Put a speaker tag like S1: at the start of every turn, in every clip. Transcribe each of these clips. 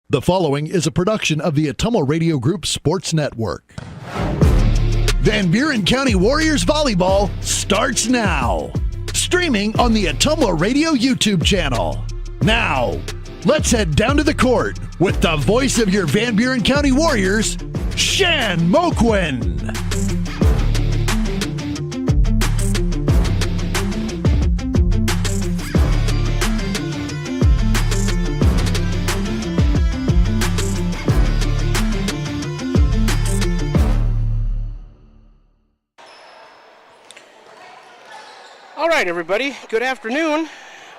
S1: The following is a production of the Ottumwa Radio Group Sports Network. Van Buren County Warriors Volleyball starts now. Streaming on the Ottumwa Radio YouTube channel. Now, let's head down to the court with the voice of your Van Buren County Warriors, Shan Moquin.
S2: All right, everybody, good afternoon.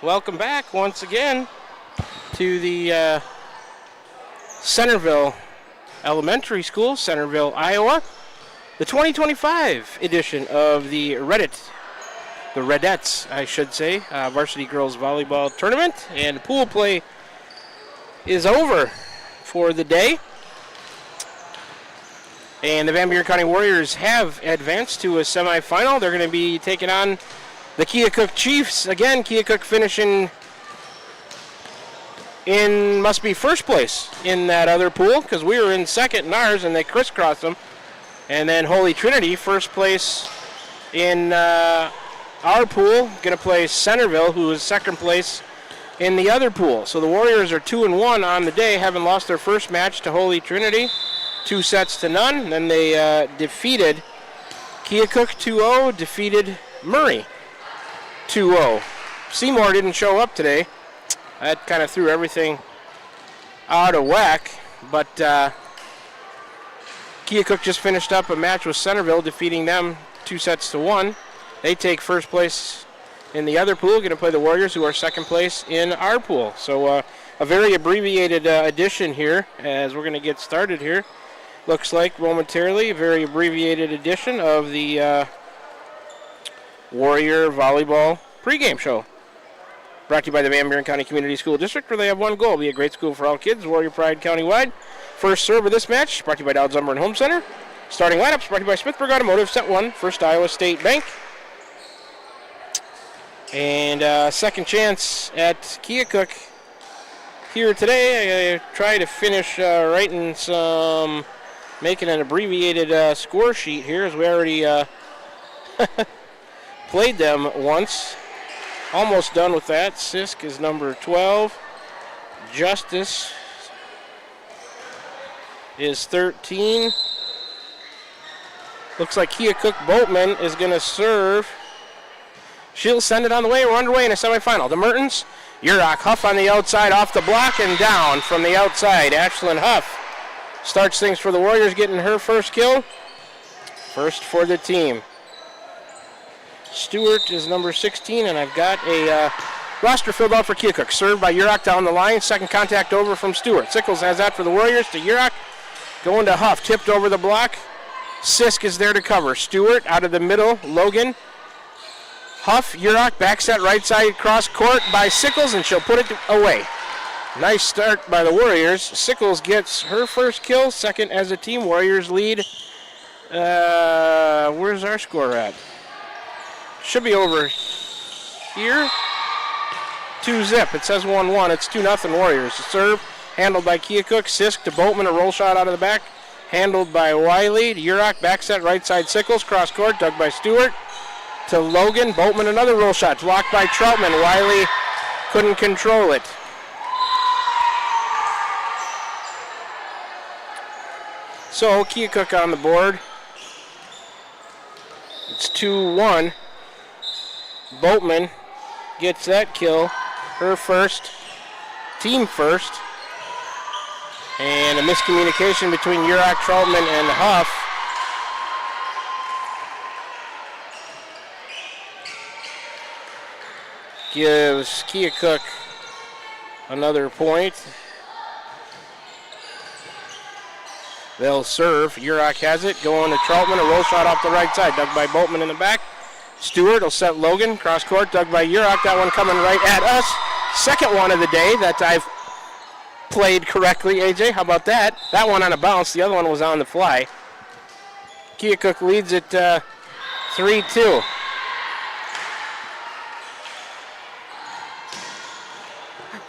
S2: Welcome back once again to the Centerville Elementary School, Centerville, Iowa. The 2025 edition of the Redettes, I should say, Varsity Girls Volleyball Tournament. And pool play is over for the day. And the Van Buren County Warriors have advanced to a semifinal. They're going to be taking on the Keokuk Chiefs. Again, Keokuk finishing in, must be first place in that other pool, because we were in second in ours and they crisscrossed them. And then Holy Trinity, first place in our pool, going to play Centerville, who is second place in the other pool. So the Warriors are 2-1 on the day, having lost their first match to Holy Trinity, 2-0. And then they defeated Keokuk 2-0, defeated Murray 2-0. Seymour didn't show up today. That kind of threw everything out of whack. But Keokuk just finished up a match with Centerville, defeating them 2-1. They take first place in the other pool, going to play the Warriors, who are second place in our pool. So a very abbreviated edition here, as we're going to get started here. Looks like momentarily a very abbreviated edition of the Warrior Volleyball pregame show. Brought to you by the Van Buren County Community School District, where they have one goal: be a great school for all kids. Warrior pride countywide. First serve of this match brought to you by Dowd's Lumber and Home Center. Starting lineups brought to you by Smithburg Automotive. Set 1, First Iowa State Bank. And second chance at Keokuk here today. I try to finish writing some, making an abbreviated score sheet here, as we already played them once. Almost done with that. Sisk is number 12. Justice is 13. Looks like Keokuk Boatman is going to serve. She'll send it on the way. We're underway in a semifinal. The Mertens, Urach, Huff on the outside, off the block and down from the outside. Ashlyn Huff starts things for the Warriors, getting her first kill. First for the team. Stewart is number 16, and I've got a roster filled out for Keokuk. Served by Urach down the line. Second contact over from Stewart. Sickles has that for the Warriors to Urach. Going to Huff. Tipped over the block. Sisk is there to cover. Stewart out of the middle. Logan. Huff, Urach, back set right side cross court by Sickles, and she'll put it away. Nice start by the Warriors. Sickles gets her first kill. Second as a team. Warriors lead. Where's our score at? Should be over here. 2-0. It says 1-1. It's 2-0 Warriors. The serve handled by Keokuk. Sisk to Boatman. A roll shot out of the back. Handled by Wiley. To Urach. Back set right side Sickles. Cross court. Dug by Stewart. To Logan. Boatman another roll shot. Blocked by Troutman. Wiley couldn't control it. So Keokuk on the board. It's 2-1. Boatman gets that kill, her first, team first. And a miscommunication between Urach, Troutman, and Huff. Gives Keokuk another point. They'll serve. Urach has it. Going to Troutman. A roll shot off the right side. Dug by Boatman in the back. Stewart will set Logan. Cross court. Dug by Urach. That one coming right at us. Second one of the day that I've played correctly, AJ. How about that? That one on a bounce. The other one was on the fly. Keokuk leads it 3-2.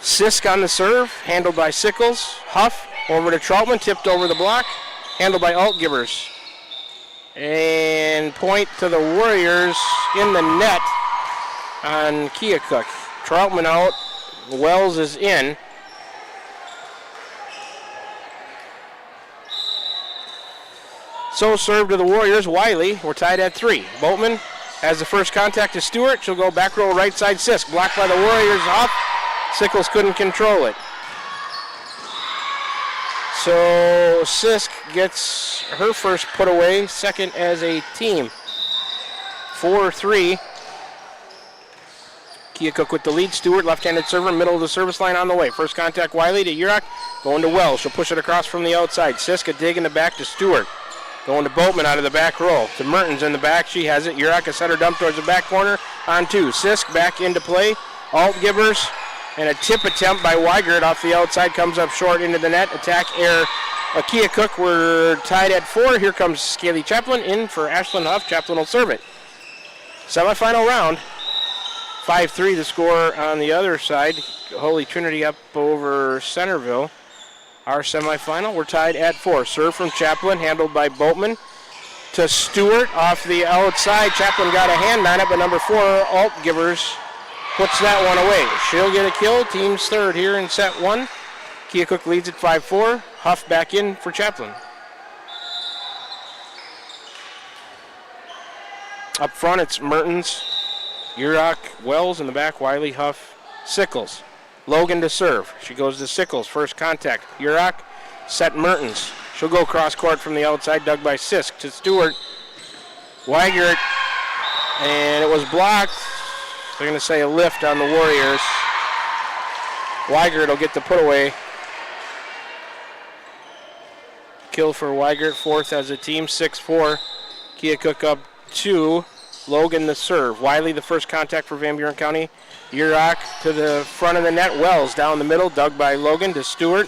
S2: Sisk on the serve, handled by Sickles. Huff over to Troutman, tipped over the block, handled by Altgivers. And point to the Warriors in the net on Keokuk. Troutman out, Wells is in. So serve to the Warriors, Wiley. We're tied at 3. Boatman has the first contact to Stewart. She'll go back row right side Sisk. Blocked by the Warriors, Huff. Sickles couldn't control it. So Sisk gets her first put away, second as a team. 4-3. Keokuk with the lead. Stewart, left-handed server, middle of the service line on the way. First contact Wiley to Urach, going to Wells. She'll push it across from the outside. Sisk a dig in the back to Stewart. Going to Boatman out of the back row. To Mertens in the back. She has it. Urach a setter dump towards the back corner on 2. Sisk back into play. Altgivers. And a tip attempt by Weigert off the outside comes up short into the net. Attack air. Keokuk, we're tied at 4. Here comes Scaly Chaplin in for Ashlyn Huff. Chaplin will serve it. Semifinal round. 5-3 the score on the other side. Holy Trinity up over Centerville. Our semifinal, we're tied at 4. Serve from Chaplin, handled by Boatman. To Stewart off the outside. Chaplin got a hand on it, but number 4, Altgivers, puts that one away. She'll get a kill. Team's third here in set 1. Keokuk leads at 5-4. Huff back in for Chaplin. Up front, it's Mertens, Urach, Wells in the back, Wiley, Huff, Sickles. Logan to serve. She goes to Sickles. First contact. Urach, set Mertens. She'll go cross court from the outside, dug by Sisk to Stewart. Weigert, and it was blocked. They're going to say a lift on the Warriors. Weigert will get the put away. Kill for Weigert, fourth as a team, 6-4. Keokuk up 2. Logan the serve. Wiley the first contact for Van Buren County. Urach to the front of the net. Wells down the middle, dug by Logan to Stewart.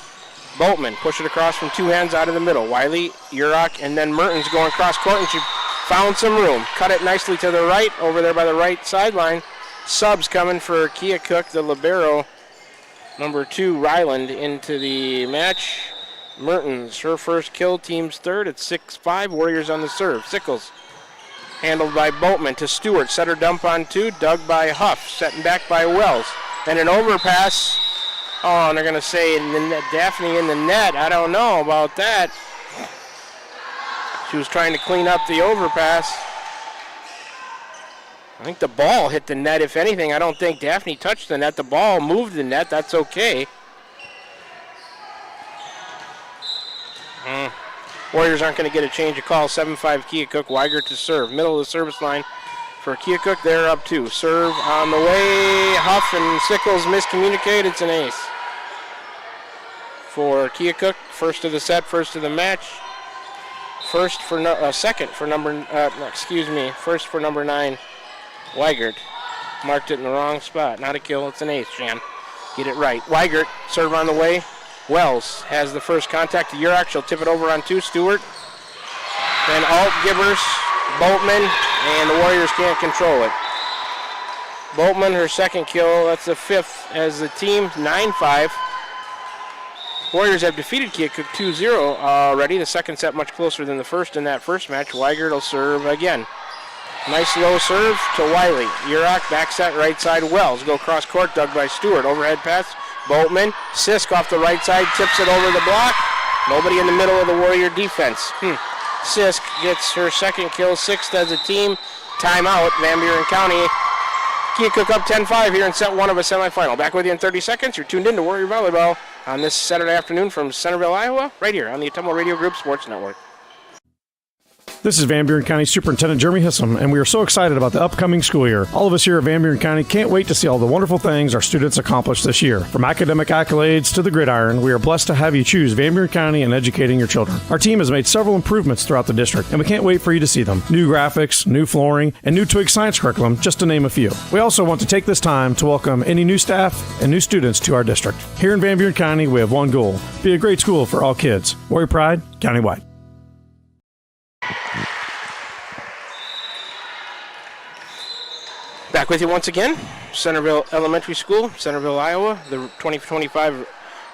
S2: Boatman push it across from 2 hands out of the middle. Wiley, Urach, and then Mertens going cross court, and she found some room. Cut it nicely to the right, over there by the right sideline. Subs coming for Keokuk, the libero. Number 2, Ryland into the match. Mertens, her first kill, team's third at 6-5. Warriors on the serve. Sickles. Handled by Boatman to Stewart. Setter dump on 2. Dug by Huff. Setting back by Wells. And an overpass. Oh, and they're going to say Daphne in the net. I don't know about that. She was trying to clean up the overpass. I think the ball hit the net, if anything. I don't think Daphne touched the net. The ball moved the net. That's okay. Warriors aren't going to get a change of call. 7-5 Keokuk. Weigert to serve. Middle of the service line for Keokuk. They're up 2. Serve on the way. Huff and Sickles miscommunicate. It's an ace for Keokuk. First of the set, first of the match. First for second for number. First for number 9. Weigert marked it in the wrong spot. Not a kill. It's an ace. Jan, get it right. Weigert serve on the way. Wells has the first contact to Urach. She'll tip it over on 2. Stewart. Then Altgivers, Boatman, and the Warriors can't control it. Boatman, her second kill. That's the 5th as the team. 9-5. Warriors have defeated Keokuk 2-0 already. The second set much closer than the first in that first match. Weigert will serve again. Nice low serve to Wiley. Urach, back set, right side. Wells. Go cross court, dug by Stewart. Overhead pass. Boatman. Sisk off the right side, tips it over the block. Nobody in the middle of the Warrior defense. Sisk gets her second kill, 6th as a team. Timeout, Van Buren County. Keokuk up 10-5 here in set 1 of a semifinal. Back with you in 30 seconds. You're tuned in to Warrior Volleyball on this Saturday afternoon from Centerville, Iowa, right here on the Ottumwa Radio Group Sports Network.
S3: This is Van Buren County Superintendent Jeremy Hissam, and we are so excited about the upcoming school year. All of us here at Van Buren County can't wait to see all the wonderful things our students accomplish this year. From academic accolades to the gridiron, we are blessed to have you choose Van Buren County in educating your children. Our team has made several improvements throughout the district, and we can't wait for you to see them. New graphics, new flooring, and new Twig science curriculum, just to name a few. We also want to take this time to welcome any new staff and new students to our district. Here in Van Buren County, we have one goal: be a great school for all kids. Warrior Pride, countywide.
S2: Back with you once again. Centerville Elementary School, Centerville, Iowa, the 2025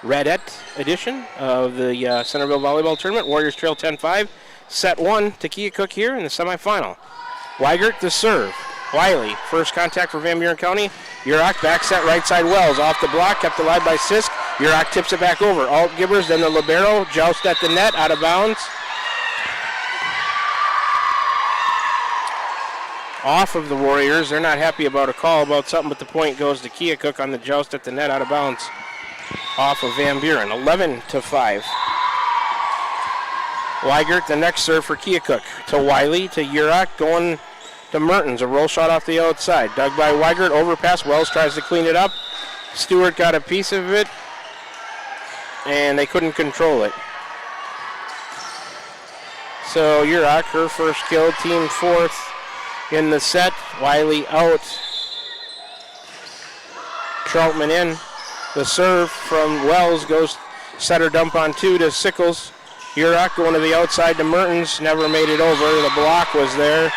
S2: Radette edition of the Centerville Volleyball Tournament. Warriors trail 10-5. Set 1 to Keokuk here in the semifinal. Weigert to serve. Wiley, first contact for Van Buren County. Yurok back set right side Wells. Off the block, kept alive by Sisk. Yurok tips it back over. Alt Gibbers, then the libero. Joust at the net, out of bounds. Off of the Warriors. They're not happy about a call about something, but the point goes to Keokuk on the joust at the net, out of bounds. Off of Van Buren, 11-5. Weigert, the next serve for Keokuk. To Wiley, to Yurok, going to Mertens. A roll shot off the outside. Dug by Weigert, overpass. Wells tries to clean it up. Stewart got a piece of it, and they couldn't control it. So Yurok, her first kill, team fourth in the set. Wiley out. Troutman in. The serve from Wells goes setter dump on 2 to Sickles. Yurok going to the outside to Mertens. Never made it over. The block was there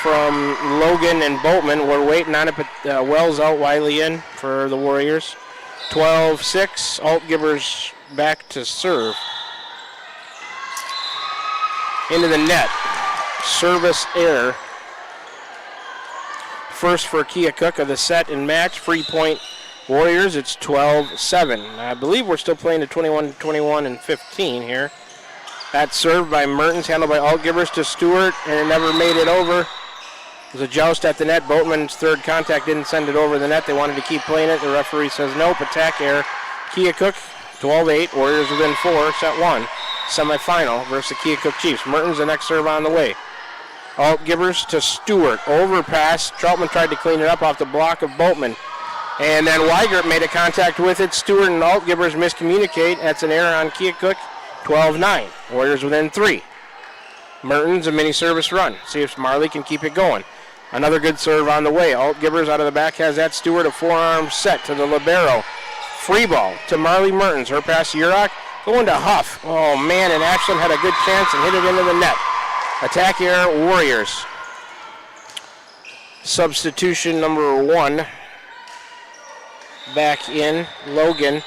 S2: from Logan and Boatman. We're waiting on it, but Wells out, Wiley in for the Warriors. 12-6. Alt Gibbers back to serve. Into the net. Service error. First for Keokuk of the set and match. Free point Warriors. It's 12-7. I believe we're still playing to 21-21 and 15 here. That served by Mertens, handled by Alt Gibbers to Stewart, and it never made it over. It was a joust at the net. Boatman's third contact didn't send it over the net. They wanted to keep playing it. The referee says nope. Attack error. Keokuk 12-8. Warriors within 4. Set 1. Semifinal versus the Keokuk Chiefs. Mertens the next serve on the way. Alt Gibbers to Stewart. Overpass. Troutman tried to clean it up off the block of Boatman. And then Weigert made a contact with it. Stewart and Alt Gibbers miscommunicate. That's an error on Keokuk. 12-9. Warriors within 3. Mertens, a mini service run. See if Marley can keep it going. Another good serve on the way. Alt Gibbers out of the back has that. Stewart, a forearm set to the libero. Free ball to Marley Mertens. Her pass to Yurok. Going to Huff. Oh, man, and Ashland had a good chance and hit it into the net. Attack error, Warriors. Substitution number 1. Back in, Logan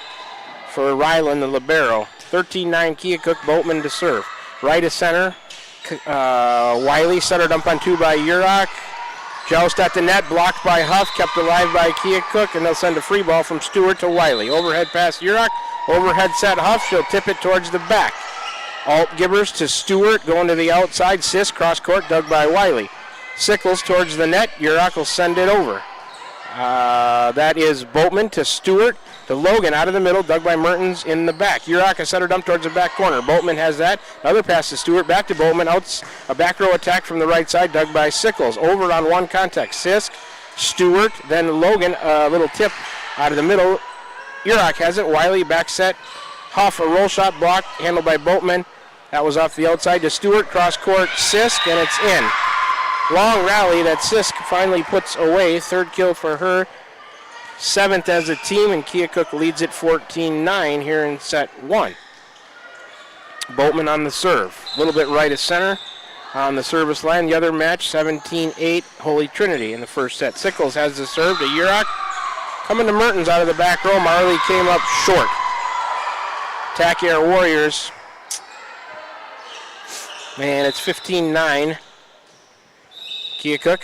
S2: for Ryland, the libero. 13-9 Keokuk, Boatman to serve. Right of center, Wiley, setter dump on 2 by Yurok. Joust at the net, blocked by Huff, kept alive by Keokuk, and they'll send a free ball from Stewart to Wiley. Overhead pass Yurok, overhead set Huff, she'll tip it towards the back. Alt Gibbers to Stewart, going to the outside, Sis, cross court, dug by Wiley. Sickles towards the net, Yurok will send it over. That is Boatman to Stewart, to Logan out of the middle, dug by Mertens in the back. Yurok a setter dump towards the back corner. Boatman has that. Another pass to Stewart, back to Boatman. Out a back row attack from the right side, dug by Sickles. Over on one contact. Sisk, Stewart, then Logan, a little tip out of the middle. Yurok has it. Wiley back set. Huff, a roll shot blocked, handled by Boatman. That was off the outside to Stewart, cross court, Sisk, and it's in. Long rally that Sisk finally puts away. Third kill for her. 7th as a team, and Keokuk leads it 14-9 here in set 1. Boatman on the serve. A little bit right of center on the service line. The other match, 17-8, Holy Trinity in the first set. Sickles has the serve to Yurok. Coming to Mertens out of the back row. Marley came up short. Attack air Warriors. And it's 15-9. Keokuk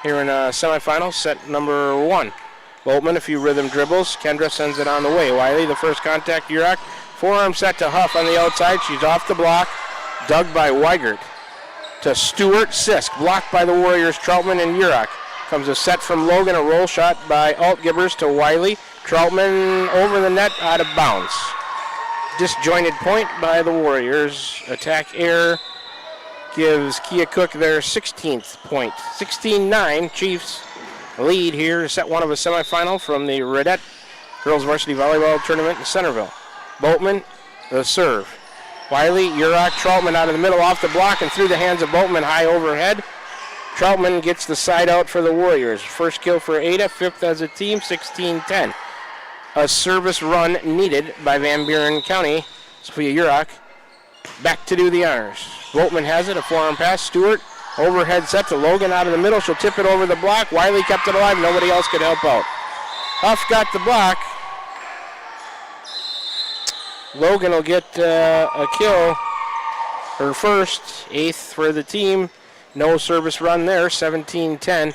S2: here in semifinals, set number 1. Boatman, a few rhythm dribbles. Kendra sends it on the way. Wiley, the first contact, Yurok. Forearm set to Huff on the outside. She's off the block. Dug by Weigert. To Stewart, Sisk. Blocked by the Warriors, Troutman and Yurok. Comes a set from Logan, a roll shot by Alt Gibbers to Wiley. Troutman over the net, out of bounds. Disjointed point by the Warriors. Attack error gives Keokuk their 16th point. 16-9, Chiefs lead here, set 1 of a semifinal from the Radette Girls Varsity Volleyball Tournament in Centerville. Boatman, the serve. Wiley, Yurok, Troutman out of the middle, off the block and through the hands of Boatman, high overhead. Troutman gets the side out for the Warriors. First kill for Ada, 5th as a team, 16-10. A service run needed by Van Buren County. Sophia Yurok back to do the honors. Boatman has it, a forearm pass. Stewart Overhead set to Logan out of the middle. She'll tip it over the block. Wiley kept it alive. Nobody else could help out. Huff got the block. Logan will get a kill. Her first, 8th for the team. No service run there, 17-10.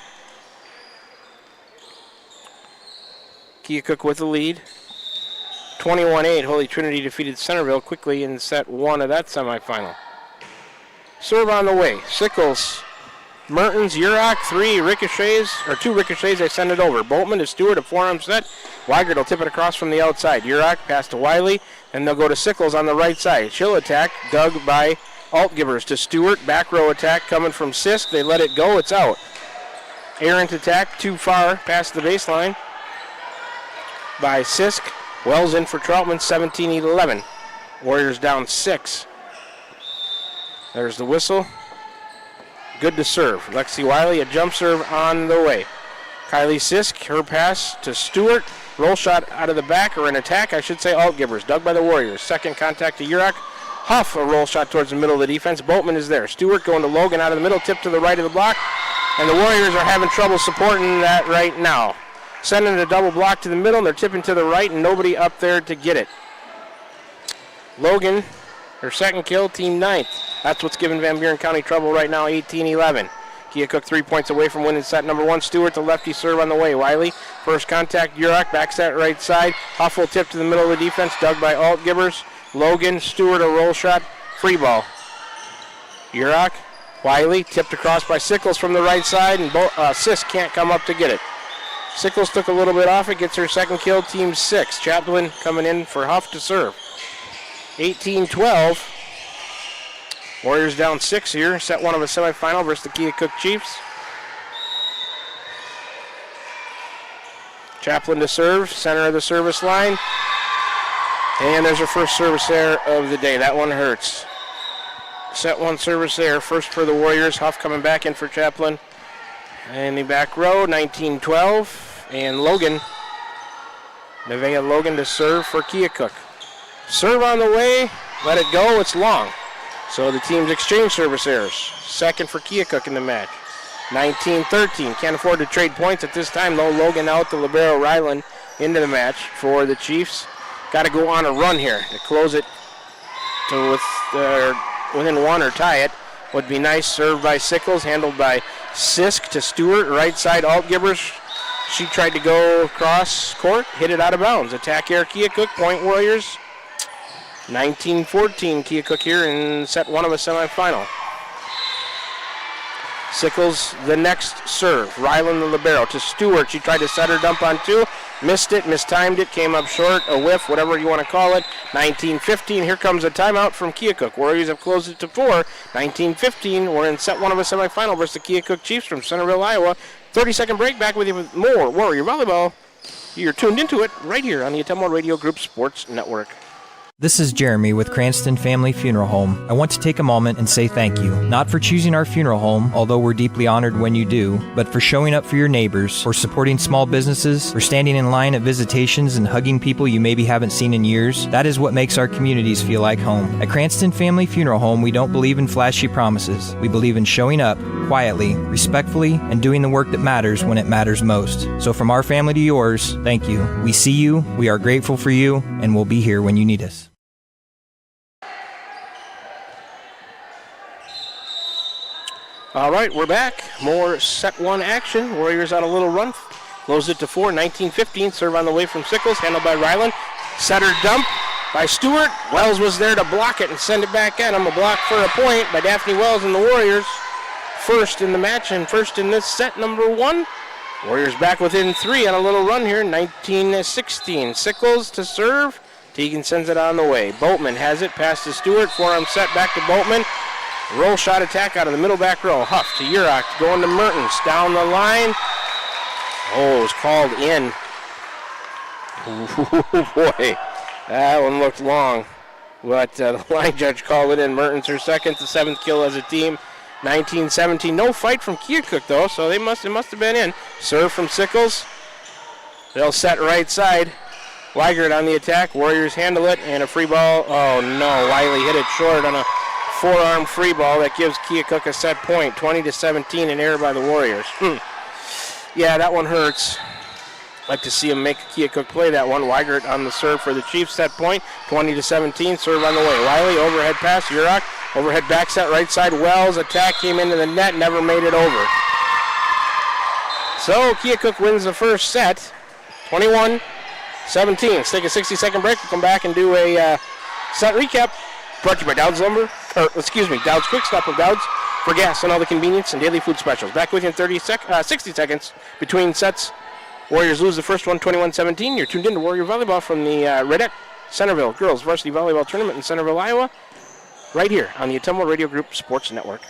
S2: Keokuk with the lead. 21-8, Holy Trinity defeated Centerville quickly in set 1 of that semifinal. Serve on the way. Sickles, Mertens, Urach, 2 ricochets, they send it over. Boatman to Stewart, a forearm set. Weigert will tip it across from the outside. Urach pass to Wiley, and they'll go to Sickles on the right side. She'll attack, dug by Altgivers to Stewart. Back row attack coming from Sisk. They let it go, it's out. Errant attack too far past the baseline by Sisk. Wells in for Troutman, 17-11. Warriors down 6. There's the whistle. Good to serve. Lexi Wiley, a jump serve on the way. Kylie Sisk, her pass to Stewart. Roll shot out of the back, or an attack, I should say, Altgivers. Dug by the Warriors. Second contact to Urach. Huff, a roll shot towards the middle of the defense. Boatman is there. Stewart going to Logan out of the middle, tip to the right of the block. And the Warriors are having trouble supporting that right now. Sending a double block to the middle, and they're tipping to the right, and nobody up there to get it. Logan, her second kill, team 9th. That's what's giving Van Buren County trouble right now, 18-11. Keokuk 3 points away from winning set number 1. Stewart, the lefty serve on the way. Wiley, first contact, Urach, back set right side. Huff will tip to the middle of the defense, dug by Altgivers. Logan, Stewart, a roll shot, free ball. Urach, Wiley, tipped across by Sickles from the right side, and Sisk can't come up to get it. Sickles took a little bit off it, gets her second kill, team 6. Chaplin coming in for Huff to serve. 18-12. Warriors down 6 here, set 1 of a semifinal versus the Keokuk Chiefs. Chaplin to serve, center of the service line. And there's her first service error of the day. That one hurts. Set 1 service error, first for the Warriors. Huff coming back in for Chaplin. In the back row, 19-12. And Logan, Nevaeh Logan to serve for Keokuk. Serve on the way, let it go, it's long. So the teams exchange service errors. Second for Keokuk in the match. 19-13, can't afford to trade points at this time though. Logan out, the libero Ryland into the match for the Chiefs. Got to go on a run here to close it to within 1 or tie it. Would be nice. Served by Sickles, handled by Sisk to Stewart, right side Altgivers. She tried to go across court, hit it out of bounds. Attack here, Keokuk, point Warriors. 19-14, Keokuk here in set 1 of a semifinal. Sickles, the next serve. Ryland, the libero, to Stewart. She tried to set her dump on 2. Missed it, mistimed it, came up short, a whiff, whatever you want to call it. 19-15, here comes a timeout from Keokuk. Warriors have closed it to 4. 19-15, we're in set 1 of a semifinal versus the Keokuk Chiefs from Centerville, Iowa. 30-second break, back with you with more Warrior Volleyball. You're tuned into it right here on the Ottumwa Radio Group Sports Network.
S4: This is Jeremy with Cranston Family Funeral Home. I want to take a moment and say thank you, not for choosing our funeral home, although we're deeply honored when you do, but for showing up for your neighbors, for supporting small businesses, for standing in line at visitations and hugging people you maybe haven't seen in years. That is what makes our communities feel like home. At Cranston Family Funeral Home, we don't believe in flashy promises. We believe in showing up quietly, respectfully, and doing the work that matters when it matters most. So from our family to yours, thank you. We see you, we are grateful for you, and we'll be here when you need us.
S2: All right, we're back. More set 1 action. Warriors on a little run. Close it to 4. 19-15. Serve on the way from Sickles. Handled by Ryland. Setter dump by Stewart. Wells was there to block it and send it back at him. A block for a point by Daphne Wells and the Warriors. First in the match and first in this set, number 1. Warriors back within 3 on a little run here. 19-16. Sickles to serve. Teagan sends it on the way. Boatman has it. Pass to Stewart. Forearm set back to Boatman. Roll shot attack out of the middle back row. Huff to Urach, going to Mertens. Down the line. Oh, it was called in. Oh, boy. That one looked long. But the line judge called it in. Mertens her second, the 7th kill as a team. 19-17. No fight from Keokuk, though, so it must have been in. Serve from Sickles. They'll set right side. Weigert on the attack. Warriors handle it, and a free ball. Oh, no. Wiley hit it short on a forearm free ball that gives Keokuk a set point, 20-17, an error by the Warriors. Yeah, that one hurts. Like to see him make Keokuk play that one. Weigert on the serve for the Chiefs, set point, 20-17, serve on the way. Wiley, overhead pass, Urach, overhead back set, right side, Wells, attack, came into the net, never made it over. So Keokuk wins the first set, 21-17. Let's take a 60-second break. We'll come back and do a set recap. Brought to you by Dowd's Dowd's Quick Stop of Dowd's for gas and all the convenience and daily food specials. Back with you in 60 seconds between sets. Warriors lose the first one, 21-17. You're tuned in to Warrior Volleyball from the Redette Centerville Girls Varsity Volleyball Tournament in Centerville, Iowa, right here on the Ottumwa Radio Group Sports Network.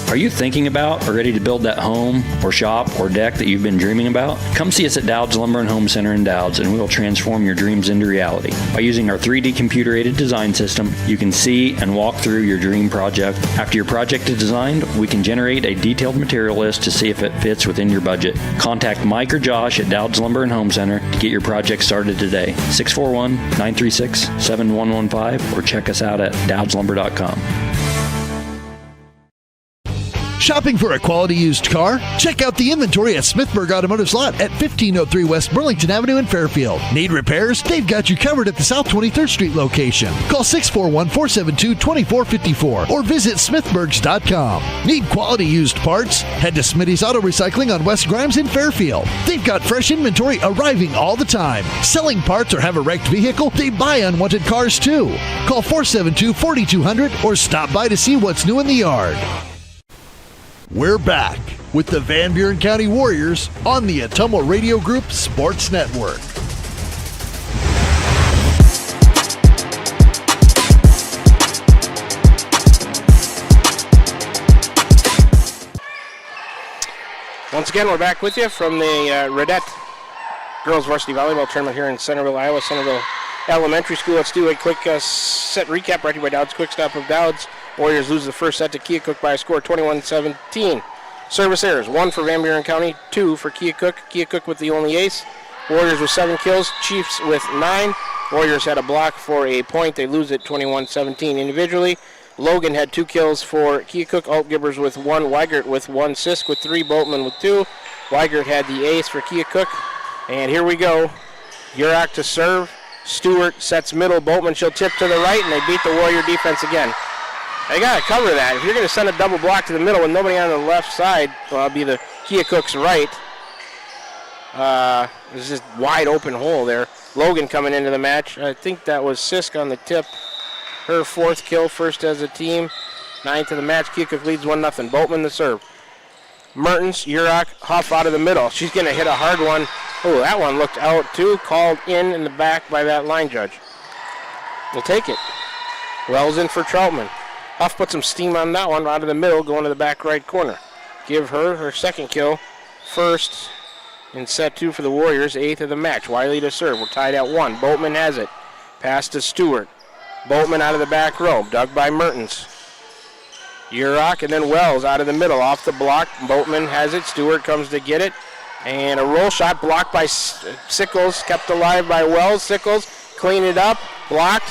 S5: Are you thinking about or ready to build that home or shop or deck that you've been dreaming about? Come see us at Dowd's Lumber and Home Center in Dowd's, and we will transform your dreams into reality. By using our 3D computer-aided design system, you can see and walk through your dream project. After your project is designed, we can generate a detailed material list to see if it fits within your budget. Contact Mike or Josh at Dowd's Lumber and Home Center to get your project started today. 641-936-7115 or check us out at dowdslumber.com.
S1: Shopping for a quality used car? Check out the inventory at Smithburg Automotive's lot at 1503 West Burlington Avenue in Fairfield. Need repairs? They've got you covered at the South 23rd Street location. Call 641-472-2454 or visit smithburgs.com. Need quality used parts? Head to Smitty's Auto Recycling on West Grimes in Fairfield. They've got fresh inventory arriving all the time. Selling parts or have a wrecked vehicle? They buy unwanted cars too. Call 472-4200 or stop by to see what's new in the yard. We're back with the Van Buren County Warriors on the Ottumwa Radio Group Sports Network.
S2: Once again, we're back with you from the Redette Girls Varsity Volleyball Tournament here in Centerville, Iowa, Centerville Elementary School. Let's do a quick set recap brought to you by Dowd's Quick Stop of Dowd's. Warriors lose the first set to Keokuk by a score 21-17. Service errors, 1 for Van Buren County, 2 for Keokuk. Keokuk with the only ace. Warriors with 7 kills, Chiefs with 9. Warriors had a block for a point. They lose it 21-17 individually. Logan had 2 kills for Keokuk. Altgibbers with 1. Weigert with 1. Sisk with 3. Boatman with 2. Weigert had the ace for Keokuk. And here we go. Urach to serve. Stewart sets middle. Boatman, she'll tip to the right, and they beat the Warrior defense again. They got to cover that. If you're going to send a double block to the middle with nobody on the left side, well, it'll be the Keokuk's right. There's this wide open hole there. Logan coming into the match. I think that was Sisk on the tip. Her 4th kill, first as a team. 9th of the match. Keokuk leads 1-0. Boatman the serve. Mertens, Urach, Huff out of the middle. She's going to hit a hard one. Oh, that one looked out too. Called in the back by that line judge. We'll take it. Wells in for Troutman. Huff put some steam on that one out of the middle, going to the back right corner. Give her 2nd kill. First in set 2 for the Warriors, 8th of the match. Wiley to serve. We're tied at 1. Boatman has it. Pass to Stewart. Boatman out of the back row. Dug by Mertens. Urach and then Wells out of the middle. Off the block. Boatman has it. Stewart comes to get it. And a roll shot blocked by Sickles. Kept alive by Wells. Sickles clean it up. Blocked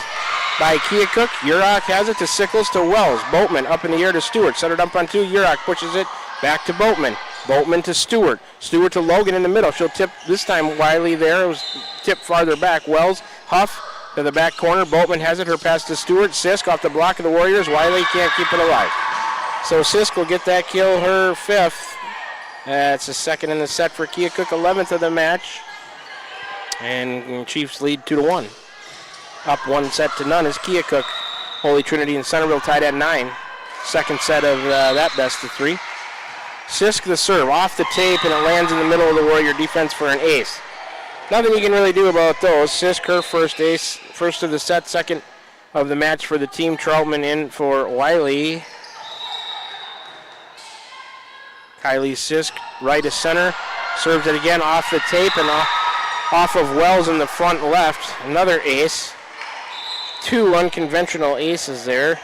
S2: by Keokuk. Urach has it to Sickles to Wells. Boatman up in the air to Stewart. Set it up on 2. Urach pushes it back to Boatman. Boatman to Stewart. Stewart to Logan in the middle. She'll tip this time. Wiley there. It was tipped farther back. Wells. Huff to the back corner. Boatman has it. Her pass to Stewart. Sisk off the block of the Warriors. Wiley can't keep it alive. So Sisk will get that kill, her 5th. That's the 2nd in the set for Keokuk. 11th of the match. And Chiefs lead 2-1. Up 1-0 is Keokuk. Holy Trinity and Centerville tied at 9. 2nd set of that best of 3. Sisk the serve off the tape, and it lands in the middle of the Warrior defense for an ace. Nothing you can really do about those. Sisk, her first ace, 1st of the set, 2nd of the match for the team. Troutman in for Wiley. Kylie Sisk, right of center. Serves it again off the tape and off of Wells in the front left. Another ace. 2 unconventional aces there.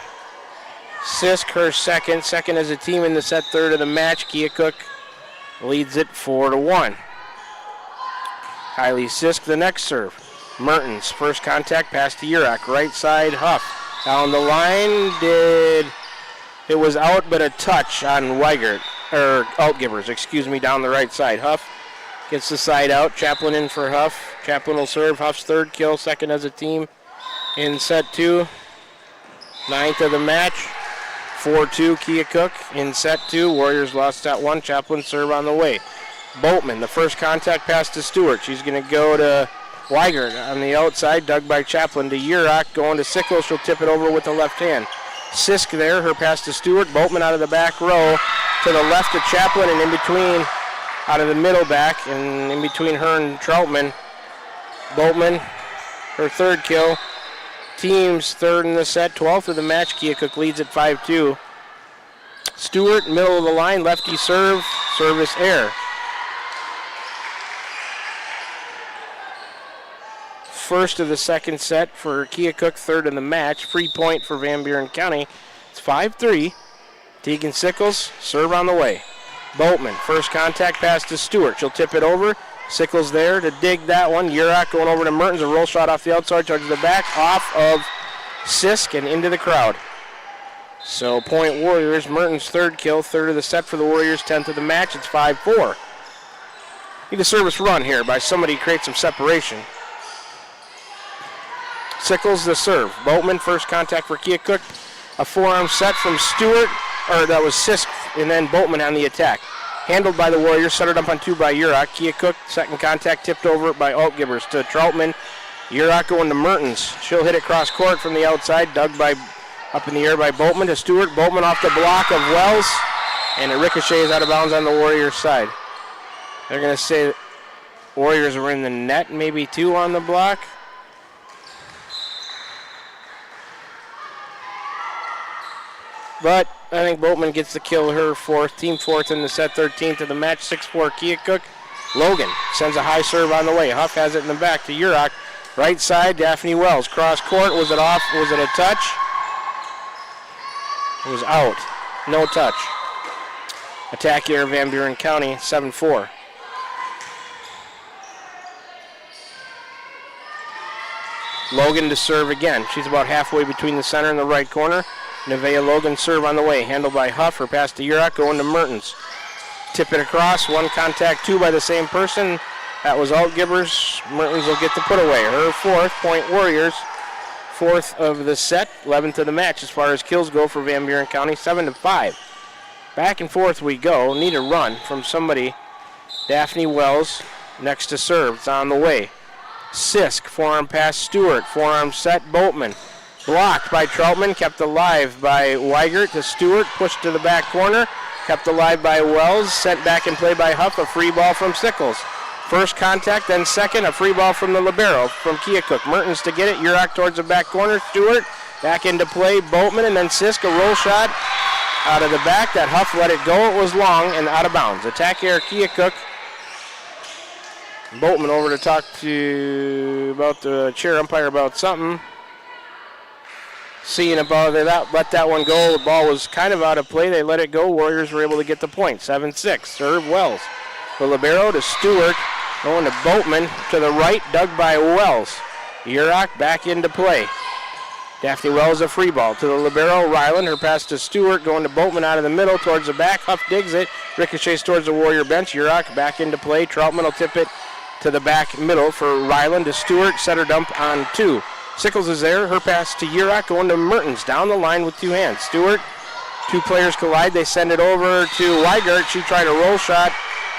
S2: Sisk, her 2nd as a team in the set, 3rd of the match. Keokuk leads it 4-1. Kylie Sisk, the next serve. Mertens, first contact, pass to Urach. Right side, Huff. Down the line, it was out but a touch on Altgivers, down the right side. Huff gets the side out. Chaplin in for Huff. Chaplin will serve. Huff's third kill, second as a team in set 2. 9th of the match. 4-2 Keokuk in set 2. Warriors lost set 1. Chaplin serve on the way. Boatman, the first contact pass to Stewart. She's going to go to Weigert on the outside, dug by Chaplin to Urach, going to Sickles. She'll tip it over with the left hand. Sisk there, her pass to Stewart. Boatman out of the back row to the left of Chaplin and in between, out of the middle back, and in between her and Troutman. Boatman, her third kill. Team's third in the set, 12th of the match. Keokuk leads at 5-2. Stewart, middle of the line, lefty serve, service air. First of the second set for Keokuk, third in the match. Free point for Van Buren County. It's 5-3. Tegan Sickles, serve on the way. Boatman, first contact pass to Stewart. She'll tip it over. Sickles there to dig that one. Urach going over to Mertens. A roll shot off the outside, towards the back, off of Sisk and into the crowd. So point Warriors. Mertens' third kill, third of the set for the Warriors, 10th of the match. It's 5-4. Need a service run here by somebody to create some separation. Sickles the serve. Boatman, first contact for Keokuk. A forearm set from Stewart, or that was Sisk, and then Boatman on the attack. Handled by the Warriors, set it up on 2 by Urach. Keokuk, second contact, tipped over by Altgivers to Troutman. Urach going to Mertens. She'll hit it cross court from the outside, dug by up in the air by Boatman to Stewart. Boatman off the block of Wells, and it ricochets out of bounds on the Warriors side. They're going to say Warriors were in the net, maybe 2 on the block. But I think Boatman gets the kill, her fourth, team fourth in the set, 13th of the match, 6-4 Keokuk. Logan sends a high serve on the way. Huff has it in the back to Urach. Right side, Daphne Wells. Cross court, was it off? Was it a touch? It was out. No touch. Attack here, Van Buren County, 7-4. Logan to serve again. She's about halfway between the center and the right corner. Nevaeh Logan serve on the way, handled by Huff. Her pass to Urach, going to Mertens. Tip it across, one contact, 2 by the same person. That was Altgivers. Mertens will get the put away. Her fourth, point Warriors. Fourth of the set, 11th of the match as far as kills go for Van Buren County, 7-5. Back and forth we go. Need a run from somebody. Daphne Wells next to serve. It's on the way. Sisk, forearm pass Stewart. Forearm set Boatman. Blocked by Troutman, kept alive by Weigert to Stewart, pushed to the back corner, kept alive by Wells, sent back in play by Huff, a free ball from Sickles. First contact, then second, a free ball from the libero from Keokuk. Mertens to get it, Urach towards the back corner, Stewart back into play, Boatman, and then Sisk, a roll shot out of the back. That Huff let it go, it was long and out of bounds. Attack here, Keokuk. Boatman over to talk to about the chair umpire about something. Seeing about that, let that one go. The ball was kind of out of play. They let it go. Warriors were able to get the point. 7-6. Serve Wells. The libero to Stewart. Going to Boatman to the right. Dug by Wells. Urach back into play. Daphne Wells a free ball to the libero. Ryland. Her pass to Stewart. Going to Boatman out of the middle towards the back. Huff digs it. Ricochets towards the Warrior bench. Urach back into play. Troutman will tip it to the back middle for Ryland to Stewart. Center dump on 2. Sickles is there. Her pass to Urach going to Mertens. Down the line with 2 hands. Stewart, 2 players collide. They send it over to Weigert. She tried a roll shot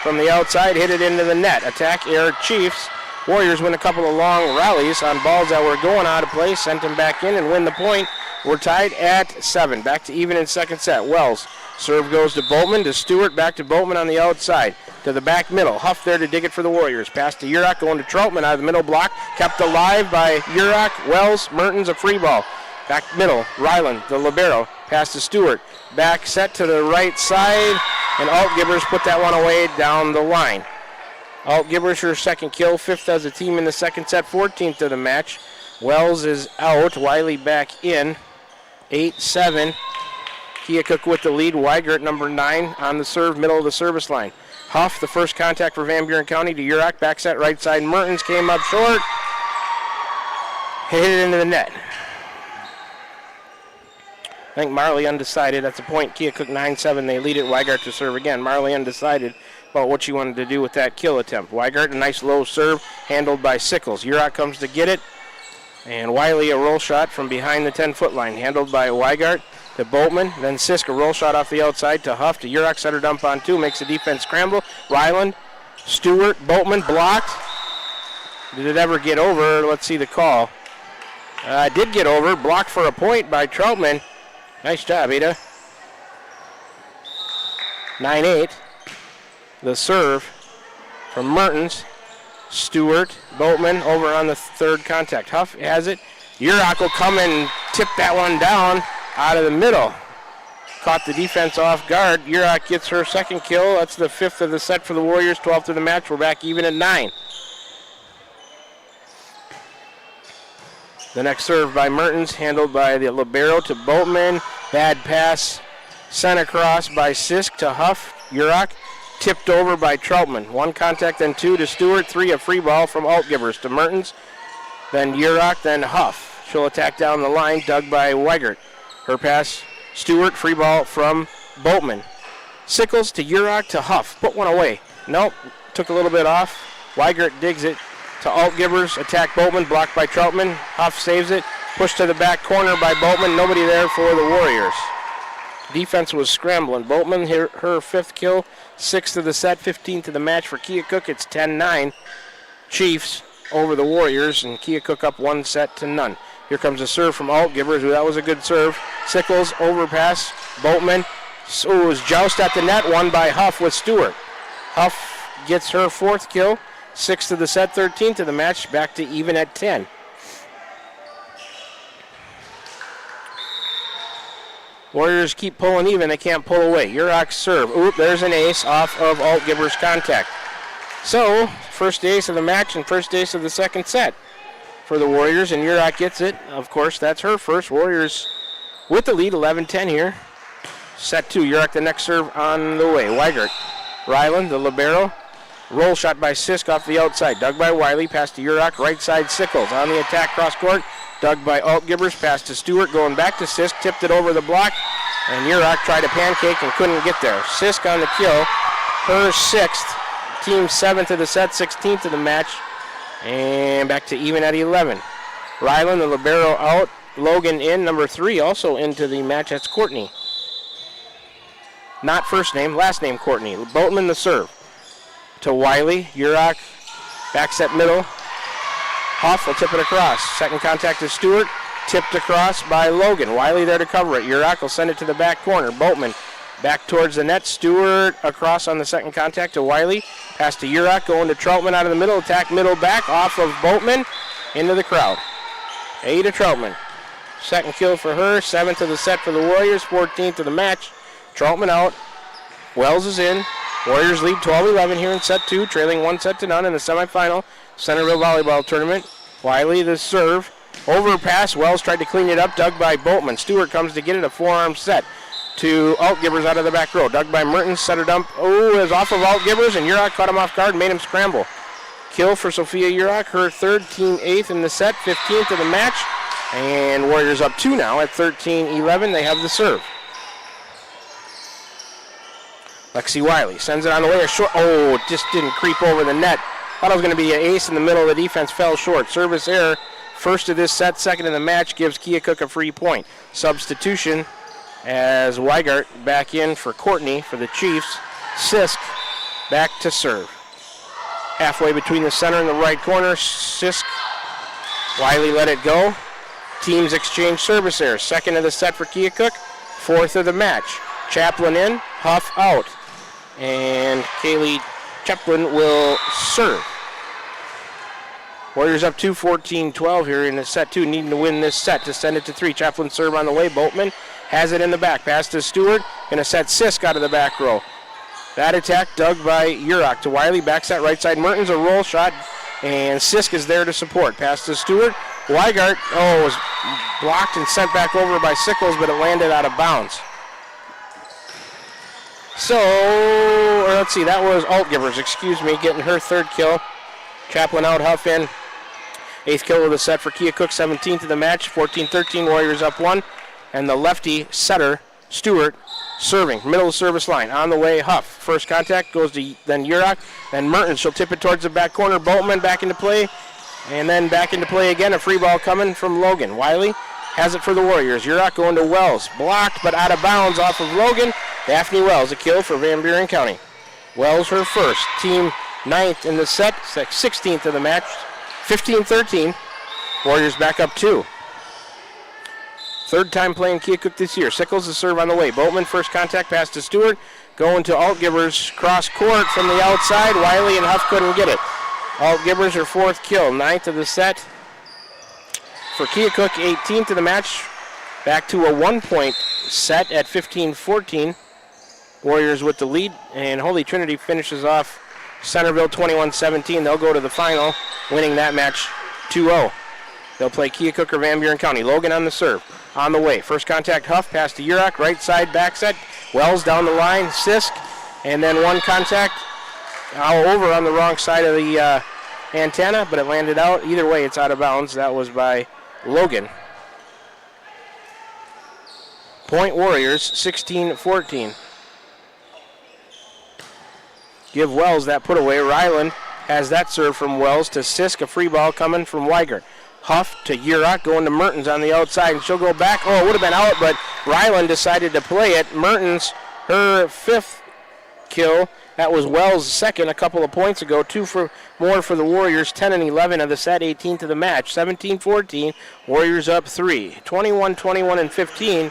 S2: from the outside, hit it into the net. Attack air Chiefs. Warriors win a couple of long rallies on balls that were going out of play. Sent them back in and win the point. We're tied at 7. Back to even in second set. Wells. Serve goes to Boatman, to Stewart, back to Boatman on the outside. To the back middle. Huff there to dig it for the Warriors. Pass to Urach, going to Troutman out of the middle block. Kept alive by Urach. Wells, Mertens, a free ball. Back middle, Ryland, the libero. Pass to Stewart. Back set to the right side. And Altgivers put that one away down the line. Altgivers, her second kill. 5th as a team in the second set. 14th of the match. Wells is out. Wiley back in. 8-7. Keokuk with the lead. Weigert, number 9, on the serve, middle of the service line. Huff, the first contact for Van Buren County to Urach. Back set right side. Mertens came up short. Hit it into the net. I think Marley undecided. That's a point. Keokuk 9-7. They lead it. Weigart to serve again. Marley undecided about what she wanted to do with that kill attempt. Weigart, a nice low serve, handled by Sickles. Urach comes to get it. And Wiley, a roll shot from behind the 10-foot line, handled by Weigart to Boatman. Then Sisk, a roll shot off the outside to Huff to Urach. Setter dump on 2. Makes the defense scramble. Ryland, Stewart, Boatman blocked. Did it ever get over? Let's see the call. Did get over. Blocked for a point by Troutman. Nice job, Ada. 9-8. The serve from Mertens. Stewart, Boatman over on the third contact. Huff has it. Urach will come and tip that one down out of the middle. Caught the defense off guard. Urach gets her second kill. That's the 5th of the set for the Warriors. 12th of the match. We're back even at 9. The next serve by Mertens, handled by the libero to Boatman. Bad pass sent across by Sisk to Huff. Urach tipped over by Troutman. 1 contact, then 2 to Stewart. 3 a free ball from Altgivers to Mertens. Then Urach, then Huff. She'll attack down the line, dug by Weigart. Her pass, Stewart, free ball from Boatman. Sickles to Urach to Huff. Put one away. Nope, took a little bit off. Weigart digs it to Altgivers. Attack Boatman, blocked by Troutman. Huff saves it. Pushed to the back corner by Boatman. Nobody there for the Warriors. Defense was scrambling. Boatman, her 5th kill. 6th of the set, 15th of the match for Keokuk. It's 10-9. Chiefs over the Warriors, and Keokuk up 1 set to none. Here comes a serve from Altgivers. That was a good serve. Sickles, overpass. Boatman. So it was joust at the net, won by Huff with Stewart. Huff gets her 4th kill. 6th of the set, 13th of the match. Back to even at 10. Warriors keep pulling even. They can't pull away. Urach's serve. Oop, there's an ace off of Altgivers' contact. So, first ace of the match and first ace of the second set for the Warriors, and Urach gets it. Of course, that's her first. Warriors with the lead, 11-10 here. Set 2. Urach the next serve on the way. Weigart. Ryland, the libero. Roll shot by Sisk off the outside. Dug by Wiley. Pass to Urach. Right side Sickles. On the attack cross court. Dug by Altgivers. Pass to Stewart. Going back to Sisk. Tipped it over the block. And Urach tried a pancake and couldn't get there. Sisk on the kill. Her 6th. Team 7th of the set. 16th of the match. And back to even at 11. Ryland, the libero out. Logan in. Number 3 also into the match. That's Courtney. Not first name. Last name Courtney. Boatman the serve. To Wiley. Urach backs at middle. Huff will tip it across. Second contact to Stewart. Tipped across by Logan. Wiley there to cover it. Urach will send it to the back corner. Boatman back towards the net. Stewart across on the second contact to Wiley. Pass to Urach. Going to Troutman out of the middle. Attack middle back off of Boatman. Into the crowd. Ada Troutman. Second kill for her. 7th of the set for the Warriors. 14th of the match. Troutman out. Wells is in. Warriors lead 12-11 here in set 2, trailing 1 set to none in the semifinal Centerville Volleyball Tournament. Wiley the serve. Overpass. Wells tried to clean it up. Dug by Boatman. Stewart comes to get it. A forearm set to Altgivers out of the back row. Dug by Mertens. Setter dump. Oh, it was off of Altgivers, and Urach caught him off guard and made him scramble. Kill for Sophia Urach. Her 3rd, team 8th in the set. 15th of the match. And Warriors up 2 now at 13-11. They have the serve. Lexi Wiley sends it on the way. A short. Oh, it just didn't creep over the net. Thought it was going to be an ace in the middle. The defense fell short. Service error. First of this set, second in the match, gives Keokuk a free point. Substitution as Weigart back in for Courtney for the Chiefs. Sisk back to serve. Halfway between the center and the right corner. Sisk. Wiley let it go. Teams exchange service errors. Second of the set for Keokuk. 4th of the match. Chaplin in. Huff out. And Kaylee Chaplin will serve. Warriors up 2, 14-12 here in the set 2, needing to win this set to send it to 3. Chaplin serve on the way. Boatman has it in the back. Pass to Stewart. Going to set Sisk out of the back row. That attack dug by Urach to Wiley. Back set right side. Mertens a roll shot. And Sisk is there to support. Pass to Stewart. Weigart, was blocked and sent back over by Sickles, but it landed out of bounds. So, let's see, that was Altgivers, getting her 3rd kill. Chaplin out, Huff in. 8th kill of the set for Keokuk, 17th of the match, 14-13, Warriors up 1. and the lefty setter, Stewart, serving. Middle of the service line. On the way, Huff. First contact goes to then Urach. Then Mertens. She'll tip it towards the back corner. Boatman back into play. And then back into play again. A free ball coming from Logan. Wiley has it for the Warriors. Urach going to Wells. Blocked but out of bounds off of Logan. Daphne Wells, a kill for Van Buren County. Wells her first. Team 9th in the set. 16th of the match. 15-13. Warriors back up 2. Third time playing Keokuk this year. Sickles the serve on the way. Boatman first contact pass to Stewart. Going to Altgivers cross court from the outside. Wiley and Huff couldn't get it. Altgivers her 4th kill. 9th of the set for Keokuk. 18th of the match. Back to a 1-point set at 15-14. Warriors with the lead. And Holy Trinity finishes off Centerville 21-17. They'll go to the final, winning that match 2-0. They'll play Keokuk or Van Buren County. Logan on the serve. On the way. First contact, Huff. Pass to Urach. Right side back set. Wells down the line. Sisk. And then one contact over on the wrong side of the antenna, but it landed out. Either way, it's out of bounds. That was by Logan. Point Warriors, 16-14. Give Wells that put away. Ryland has that serve from Wells to Sisk. A free ball coming from Weigert. Huff to Urach, going to Mertens on the outside, and she'll go back. Oh, it would have been out, but Ryland decided to play it. Mertens, her 5th kill. That was Wells' 2nd a couple of points ago. 2 more for the Warriors. 10-11 of the set, 18th of the match. 17-14. Warriors up 3. 21-21 and 15.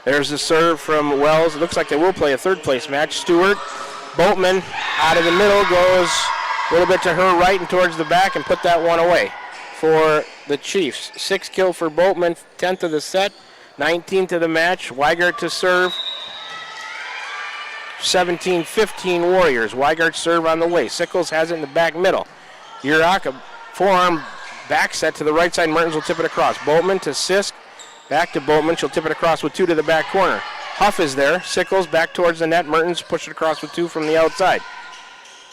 S2: There's the serve from Wells. It looks like they will play a third-place match. Stewart. Boatman out of the middle goes a little bit to her right and towards the back and put that one away for the Chiefs. 6th kill for Boatman, 10th of the set, 19th of the match. Weigert to serve. 17-15 Warriors. Weigert serve on the way. Sickles has it in the back middle. Urach, a forearm back set to the right side. Mertens will tip it across. Boatman to Sisk. Back to Boatman. She'll tip it across with 2 to the back corner. Huff is there. Sickles back towards the net. Mertens push it across with 2 from the outside.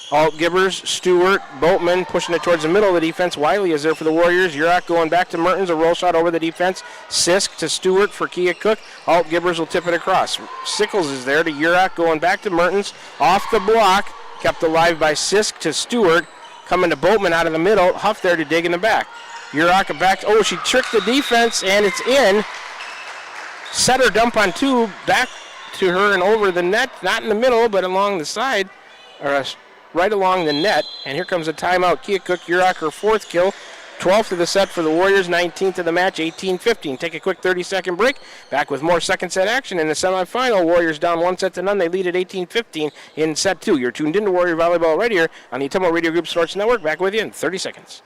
S2: Altgivers, Stewart, Boatman pushing it towards the middle of the defense. Wiley is there for the Warriors. Urach going back to Mertens. A roll shot over the defense. Sisk to Stewart for Keokuk. Altgivers will tip it across. Sickles is there to Urach going back to Mertens. Off the block. Kept alive by Sisk to Stewart. Coming to Boatman out of the middle. Huff there to dig in the back. Urach back. Oh, she tricked the defense, and it's in. Setter dump on 2, back to her and over the net, not in the middle, but along the side, or right along the net. And here comes a timeout. Keokuk, Urach, her 4th kill, 12th of the set for the Warriors, 19th of the match, 18-15. Take a quick 30-second break. Back with more second set action in the semifinal. Warriors down 1-0. They lead at 18-15 in set 2. You're tuned into Warrior Volleyball right here on the Ottumwa Radio Group Sports Network. Back with you in 30 seconds.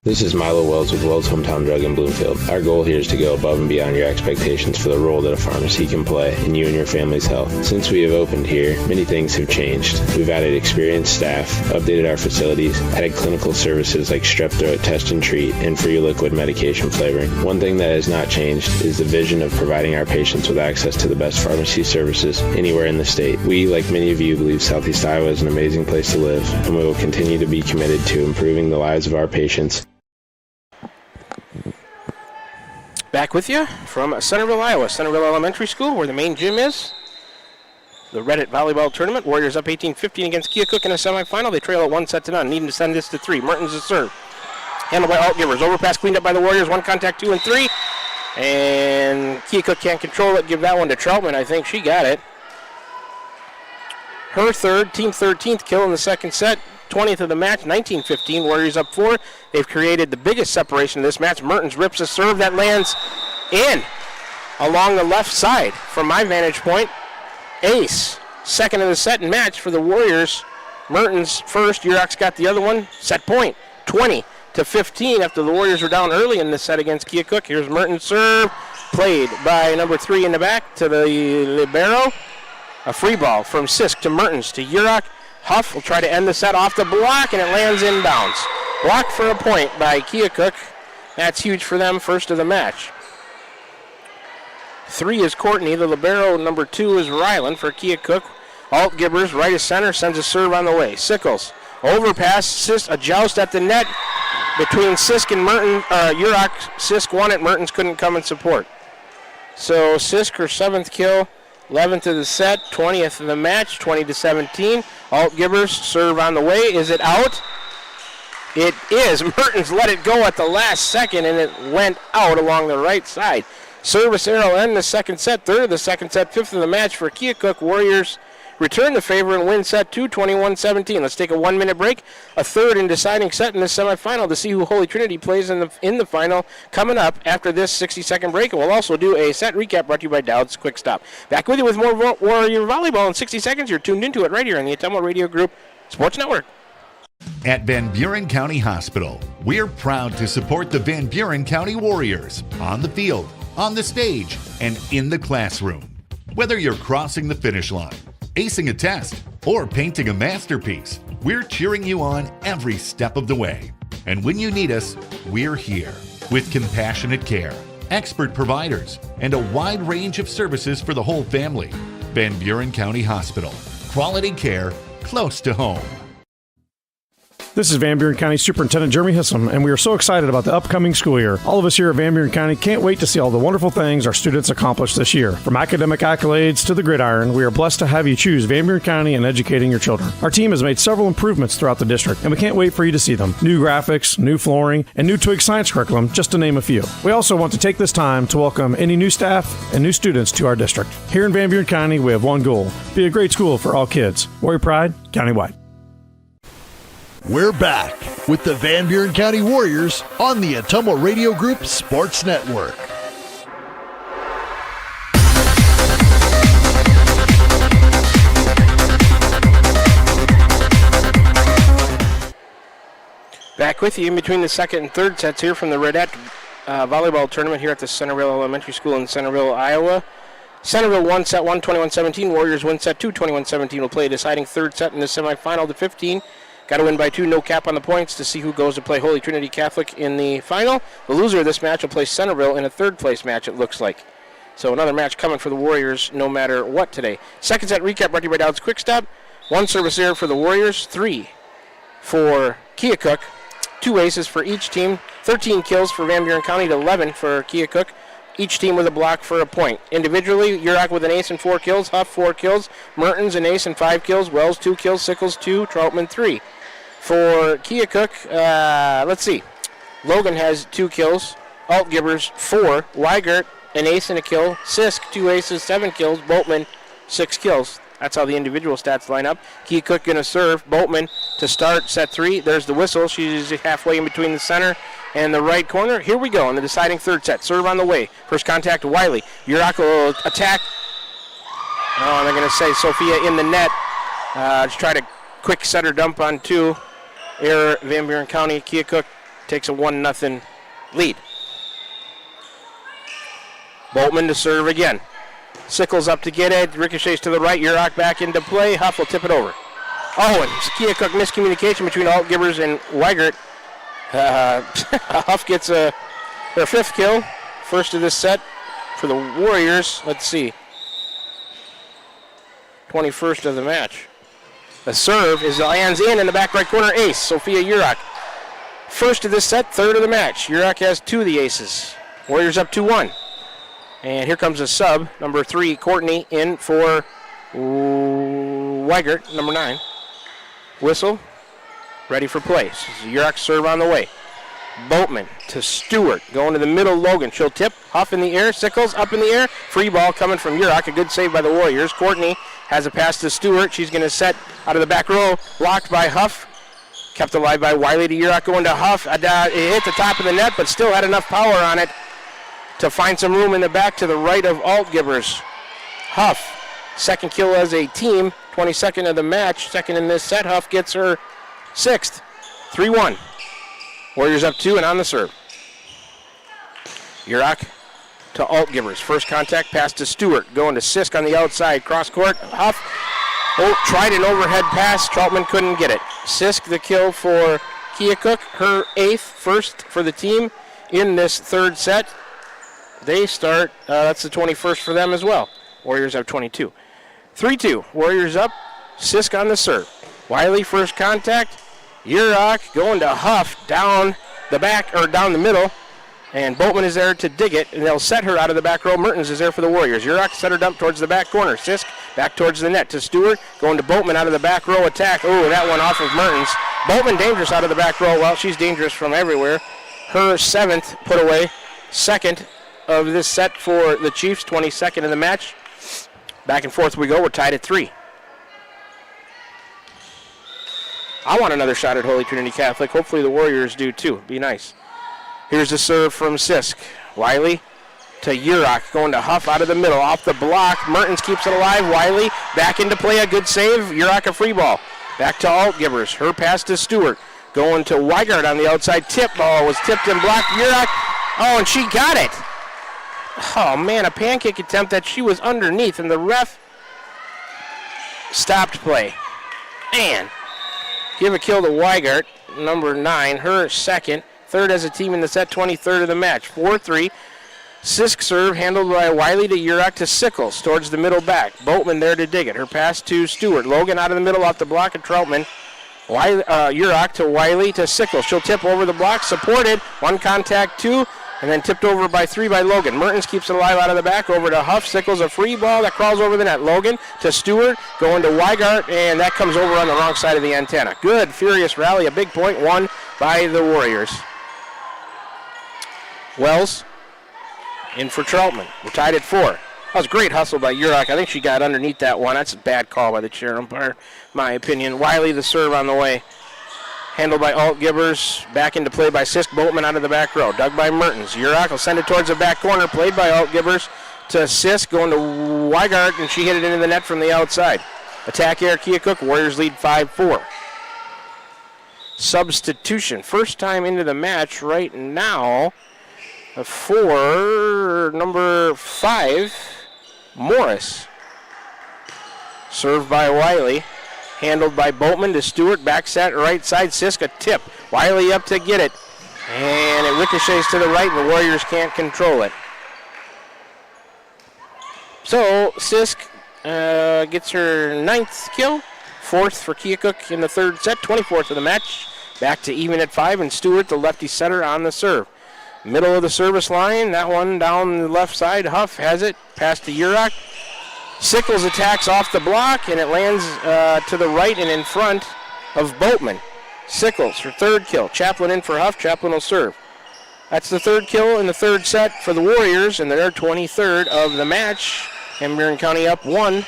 S6: This is Milo Wells with Wells Hometown Drug in Bloomfield. Our goal here is to go above and beyond your expectations for the role that a pharmacy can play in you and your family's health. Since we have opened here, many things have changed. We've added experienced staff, updated our facilities, added clinical services like strep throat test and treat, and free liquid medication flavoring. One thing that has not changed is the vision of providing our patients with access to the best pharmacy services anywhere in the state. We, like many of you, believe Southeast Iowa is an amazing place to live, and we will continue to be committed to improving the lives of our patients.
S2: Back with you from Centerville, Iowa. Centerville Elementary School, where the main gym is. The Reddit Volleyball Tournament. Warriors up 18-15 against Keokuk in a semifinal. They trail at 1-0, needing to send this to 3. Mertens to serve. Handled by Altgivers. Overpass cleaned up by the Warriors. 1 contact, 2 and 3. And Keokuk can't control it. Give that one to Troutman. I think she got it. Her 3rd, team 13th kill in the second set. 20th of the match, 19-15. Warriors up 4. They've created the biggest separation of this match. Mertens rips a serve that lands in along the left side. From my vantage point, ace. 2nd of the set and match for the Warriors. Mertens first. Urach's got the other one. Set point, 20-15 after the Warriors were down early in this set against Keokuk. Here's Mertens' serve. Played by number 3 in the back to the libero. A free ball from Sisk to Mertens to Urach. Huff will try to end the set off the block, and it lands inbounds. Blocked for a point by Keokuk. That's huge for them, first of the match. 3 is Courtney. The libero, number 2, is Ryland for Keokuk. Altgivers, right of center, sends a serve on the way. Sickles, overpass, a joust at the net. between Sisk and Mertens. Yurok, Sisk won it. Mertens couldn't come and support. So Sisk, her 7th kill, 11th of the set, 20th of the match, 20-17. Alt Gibbers serve on the way. Is it out? It is. Mertens let it go at the last second, and it went out along the right side. Service arrow end the second set, 3rd of the second set, 5th of the match for Keokuk. Warriors return the favor and win set 2, 21-17. Let's take a 1-minute break. A third and deciding set in the semifinal to see who Holy Trinity plays in the final coming up after this 60-second break. And we'll also do a set recap brought to you by Dowd's Quick Stop. Back with you with more Warrior Volleyball in 60 seconds. You're tuned into it right here on the Ottumwa Radio Group Sports Network.
S7: At Van Buren County Hospital, we're proud to support the Van Buren County Warriors on the field, on the stage, and in the classroom. Whether you're crossing the finish line, acing a test, or painting a masterpiece, we're cheering you on every step of the way. And when you need us, we're here with compassionate care, expert providers, and a wide range of services for the whole family. Van Buren County Hospital. Quality care close to home.
S3: This is Van Buren County Superintendent Jeremy Hissam, and we are so excited about the upcoming school year. All of us here at Van Buren County can't wait to see all the wonderful things our students accomplish this year. From academic accolades to the gridiron, we are blessed to have you choose Van Buren County in educating your children. Our team has made several improvements throughout the district, and we can't wait for you to see them. New graphics, new flooring, and new Twig science curriculum, just to name a few. We also want to take this time to welcome any new staff and new students to our district. Here in Van Buren County, we have one goal: be a great school for all kids. Warrior Pride, countywide.
S1: We're back with the Van Buren County Warriors on the Ottumwa Radio Group Sports Network.
S2: Back with you in between the second and third sets here from the Redette Volleyball Tournament here at the Centerville Elementary School in Centerville, Iowa. Centerville won set 1, 21-17. Warriors win set 2, 21-17. Will play a deciding third set in the semifinal to 15. Got to win by 2, no cap on the points to see who goes to play Holy Trinity Catholic in the final. The loser of this match will play Centerville in a third-place match, it looks like. So another match coming for the Warriors no matter what today. Second set recap brought to you by Dowd's Quick Stop. 1 service error for the Warriors, 3 for Keokuk. 2 aces for each team. 13 kills for Van Buren County to 11 for Keokuk. Each team with a block for a point. Individually, Yurok with an ace and 4 kills. Huff 4 kills. Mertens an ace and 5 kills. Wells 2 kills. Sickles 2. Troutman 3. For Keokuk, let's see. Logan has 2 kills. Alt Gibbers 4. Weigert an ace and a kill. Sisk 2 aces, 7 kills. Boatman 6 kills. That's how the individual stats line up. Keokuk going to serve. Boatman to start set 3. There's the whistle. She's halfway in between the center and the right corner. Here we go in the deciding third set. Serve on the way. First contact to Wiley. Yurok will attack. Oh, they're going to say Sophia in the net. Just try to quick setter dump on 2. Error, Van Buren County. Keokuk takes a 1-0 lead. Boltman to serve again. Sickles up to get it. Ricochets to the right. Yurok back into play. Huff will tip it over. Oh, and Keokuk miscommunication between Alt Gibbers and Weigert. Huff gets their 5th kill. First of this set for the Warriors. Let's see. 21st of the match. The serve lands in the back right corner. Ace, Sophia Yurok. First of this set, 3rd of the match. Yurok has 2 of the aces. Warriors up 2-1. And here comes a sub, number 3, Courtney, in for Weigert, number 9. Whistle, ready for play. Yurok serve on the way. Boatman to Stewart, going to the middle, Logan. She'll tip, Huff in the air, Sickles up in the air. Free ball coming from Yurok, a good save by the Warriors. Courtney has a pass to Stewart. She's going to set out of the back row, blocked by Huff. Kept alive by Wiley to Yurok, going to Huff. It hit the top of the net, but still had enough power on it to find some room in the back to the right of Alt Gibbers. Huff, 2nd kill as a team, 22nd of the match, 2nd in this set. Huff gets her 6th, 3-1. Warriors up 2 and on the serve. Yurok to Alt Gibbers. First contact pass to Stewart. Going to Sisk on the outside. Cross court. Huff tried an overhead pass. Troutman couldn't get it. Sisk the kill for Keokuk. Her 8th, first for the team in this third set. They start, that's the 21st for them as well. Warriors have 22. 3-2. Warriors up. Sisk on the serve. Wiley first contact. Yurok going to Huff. Down the back, or down the middle, and Boatman is there to dig it, and they'll set her out of the back row. Mertens is there for the Warriors. Yurok set her dump towards the back corner. Sisk back towards the net to Stewart, going to Boatman out of the back row attack. Oh, that one off of Mertens. Boatman dangerous out of the back row. Well, she's dangerous from everywhere. Her 7th put away, 2nd of this set for the Chiefs, 22nd in the match. Back and forth we go. We're tied at 3. I want another shot at Holy Trinity Catholic. Hopefully the Warriors do too. Be nice. Here's the serve from Sisk. Wiley to Yurok, going to Huff out of the middle, off the block. Mertens keeps it alive. Wiley back into play, a good save. Yurok a free ball. Back to Altgivers. Her pass to Stewart. Going to Weigart on the outside. Tip ball was tipped and blocked. Yurok. Oh, and she got it. Oh, man, a pancake attempt that she was underneath, and the ref stopped play. Man. Give a kill to Weigart, number 9, her 2nd. 3rd as a team in the set, 23rd of the match. 4-3. Sisk serve handled by Wiley to Yurok to Sickles towards the middle back. Boatman there to dig it. Her pass to Stewart. Logan out of the middle off the block of Troutman. Yurok to Wiley to Sickles. She'll tip over the block. Supported. 1 contact, 2. And then tipped over by 3 by Logan. Mertens keeps it alive out of the back. Over to Huff. Sickles a free ball that crawls over the net. Logan to Stewart. Going to Weigart. And that comes over on the wrong side of the antenna. Good, furious rally. A big point won by the Warriors. Wells in for Troutman. We're tied at 4. That was a great hustle by Yurok. I think she got underneath that one. That's a bad call by the chair umpire, my opinion. Wiley the serve on the way. Handled by Altgivers. Back into play by Sisk. Boatman out of the back row. Dug by Mertens. Yurok will send it towards the back corner. Played by Altgivers to Sisk. Going to Weigart, and she hit it into the net from the outside. Attack air Keokuk. Warriors lead 5-4. Substitution. First time into the match right now for number 5, Morris. Served by Wiley. Handled by Boatman to Stewart. Back set right side. Sisk a tip. Wiley up to get it. And it ricochets to the right, and the Warriors can't control it. So Sisk gets her 9th kill. 4th for Keokuk in the 3rd set. 24th of the match. Back to even at 5, and Stewart, the lefty setter, on the serve. Middle of the service line. That one down the left side. Huff has it. Pass to Yurok. Sickles attacks off the block, and it lands to the right and in front of Boatman. Sickles, her 3rd kill. Chaplin in for Huff. Chaplin will serve. That's the 3rd kill in the 3rd set for the Warriors, and they're 23rd of the match. And Buren County up 1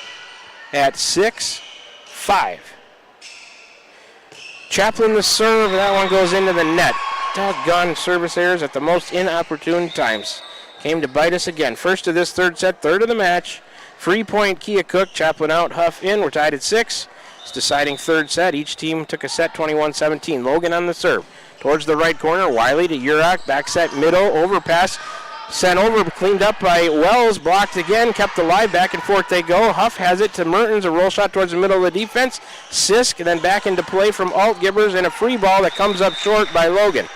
S2: at 6-5. Chaplin the serve, and that one goes into the net. Doggone service errors at the most inopportune times. Came to bite us again. First of this 3rd set, 3rd of the match. Free point Keokuk. Chaplin out, Huff in. We're tied at 6. It's deciding 3rd set. Each team took a set 21-17. Logan on the serve. Towards the right corner. Wiley to Yurok. Back set middle. Overpass. Sent over. Cleaned up by Wells. Blocked again. Kept alive. Back and forth they go. Huff has it to Mertens. A roll shot towards the middle of the defense. Sisk. And then back into play from Altgivers. And a free ball that comes up short by Logan.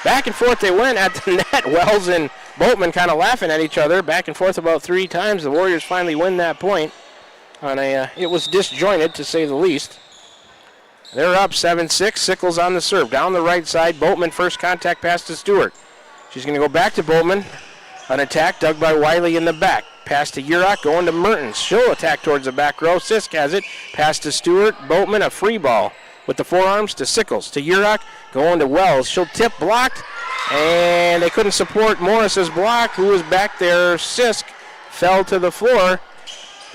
S2: Back and forth they went at the net. Wells and Boatman kind of laughing at each other. Back and forth about 3 times. The Warriors finally win that point. It was disjointed, to say the least. They're up 7-6. Sickles on the serve. Down the right side. Boatman first contact pass to Stewart. She's going to go back to Boatman. An attack dug by Wiley in the back. Pass to Yurok. Going to Mertens. She'll attack towards the back row. Sisk has it. Pass to Stewart. Boatman a free ball. With the forearms to Sickles. To Yurok. Going to Wells. She'll tip, blocked. And they couldn't support Morris's block, who was back there. Sisk fell to the floor.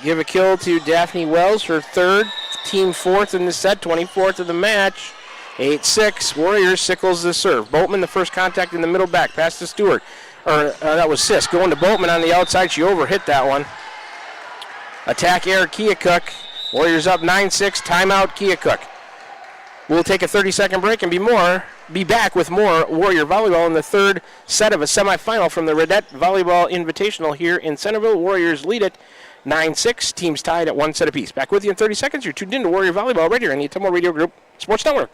S2: Give a kill to Daphne Wells, her 3rd. Team 4th in the set, 24th of the match. 8-6. Warriors. Sickles the serve. Boatman the first contact in the middle back. Pass to Stewart. That was Sisk. Going to Boatman on the outside. She overhit that one. Attack air Keokuk. Warriors up 9-6. Timeout Keokuk. We'll take a 30-second break and be back with more Warrior Volleyball in the 3rd set of a semifinal from the Redette Volleyball Invitational here in Centerville. Warriors lead it 9-6. Teams tied at 1 set apiece. Back with you in 30 seconds. You're tuned in to Warrior Volleyball right here on the Ottumwa Radio Group Sports Network.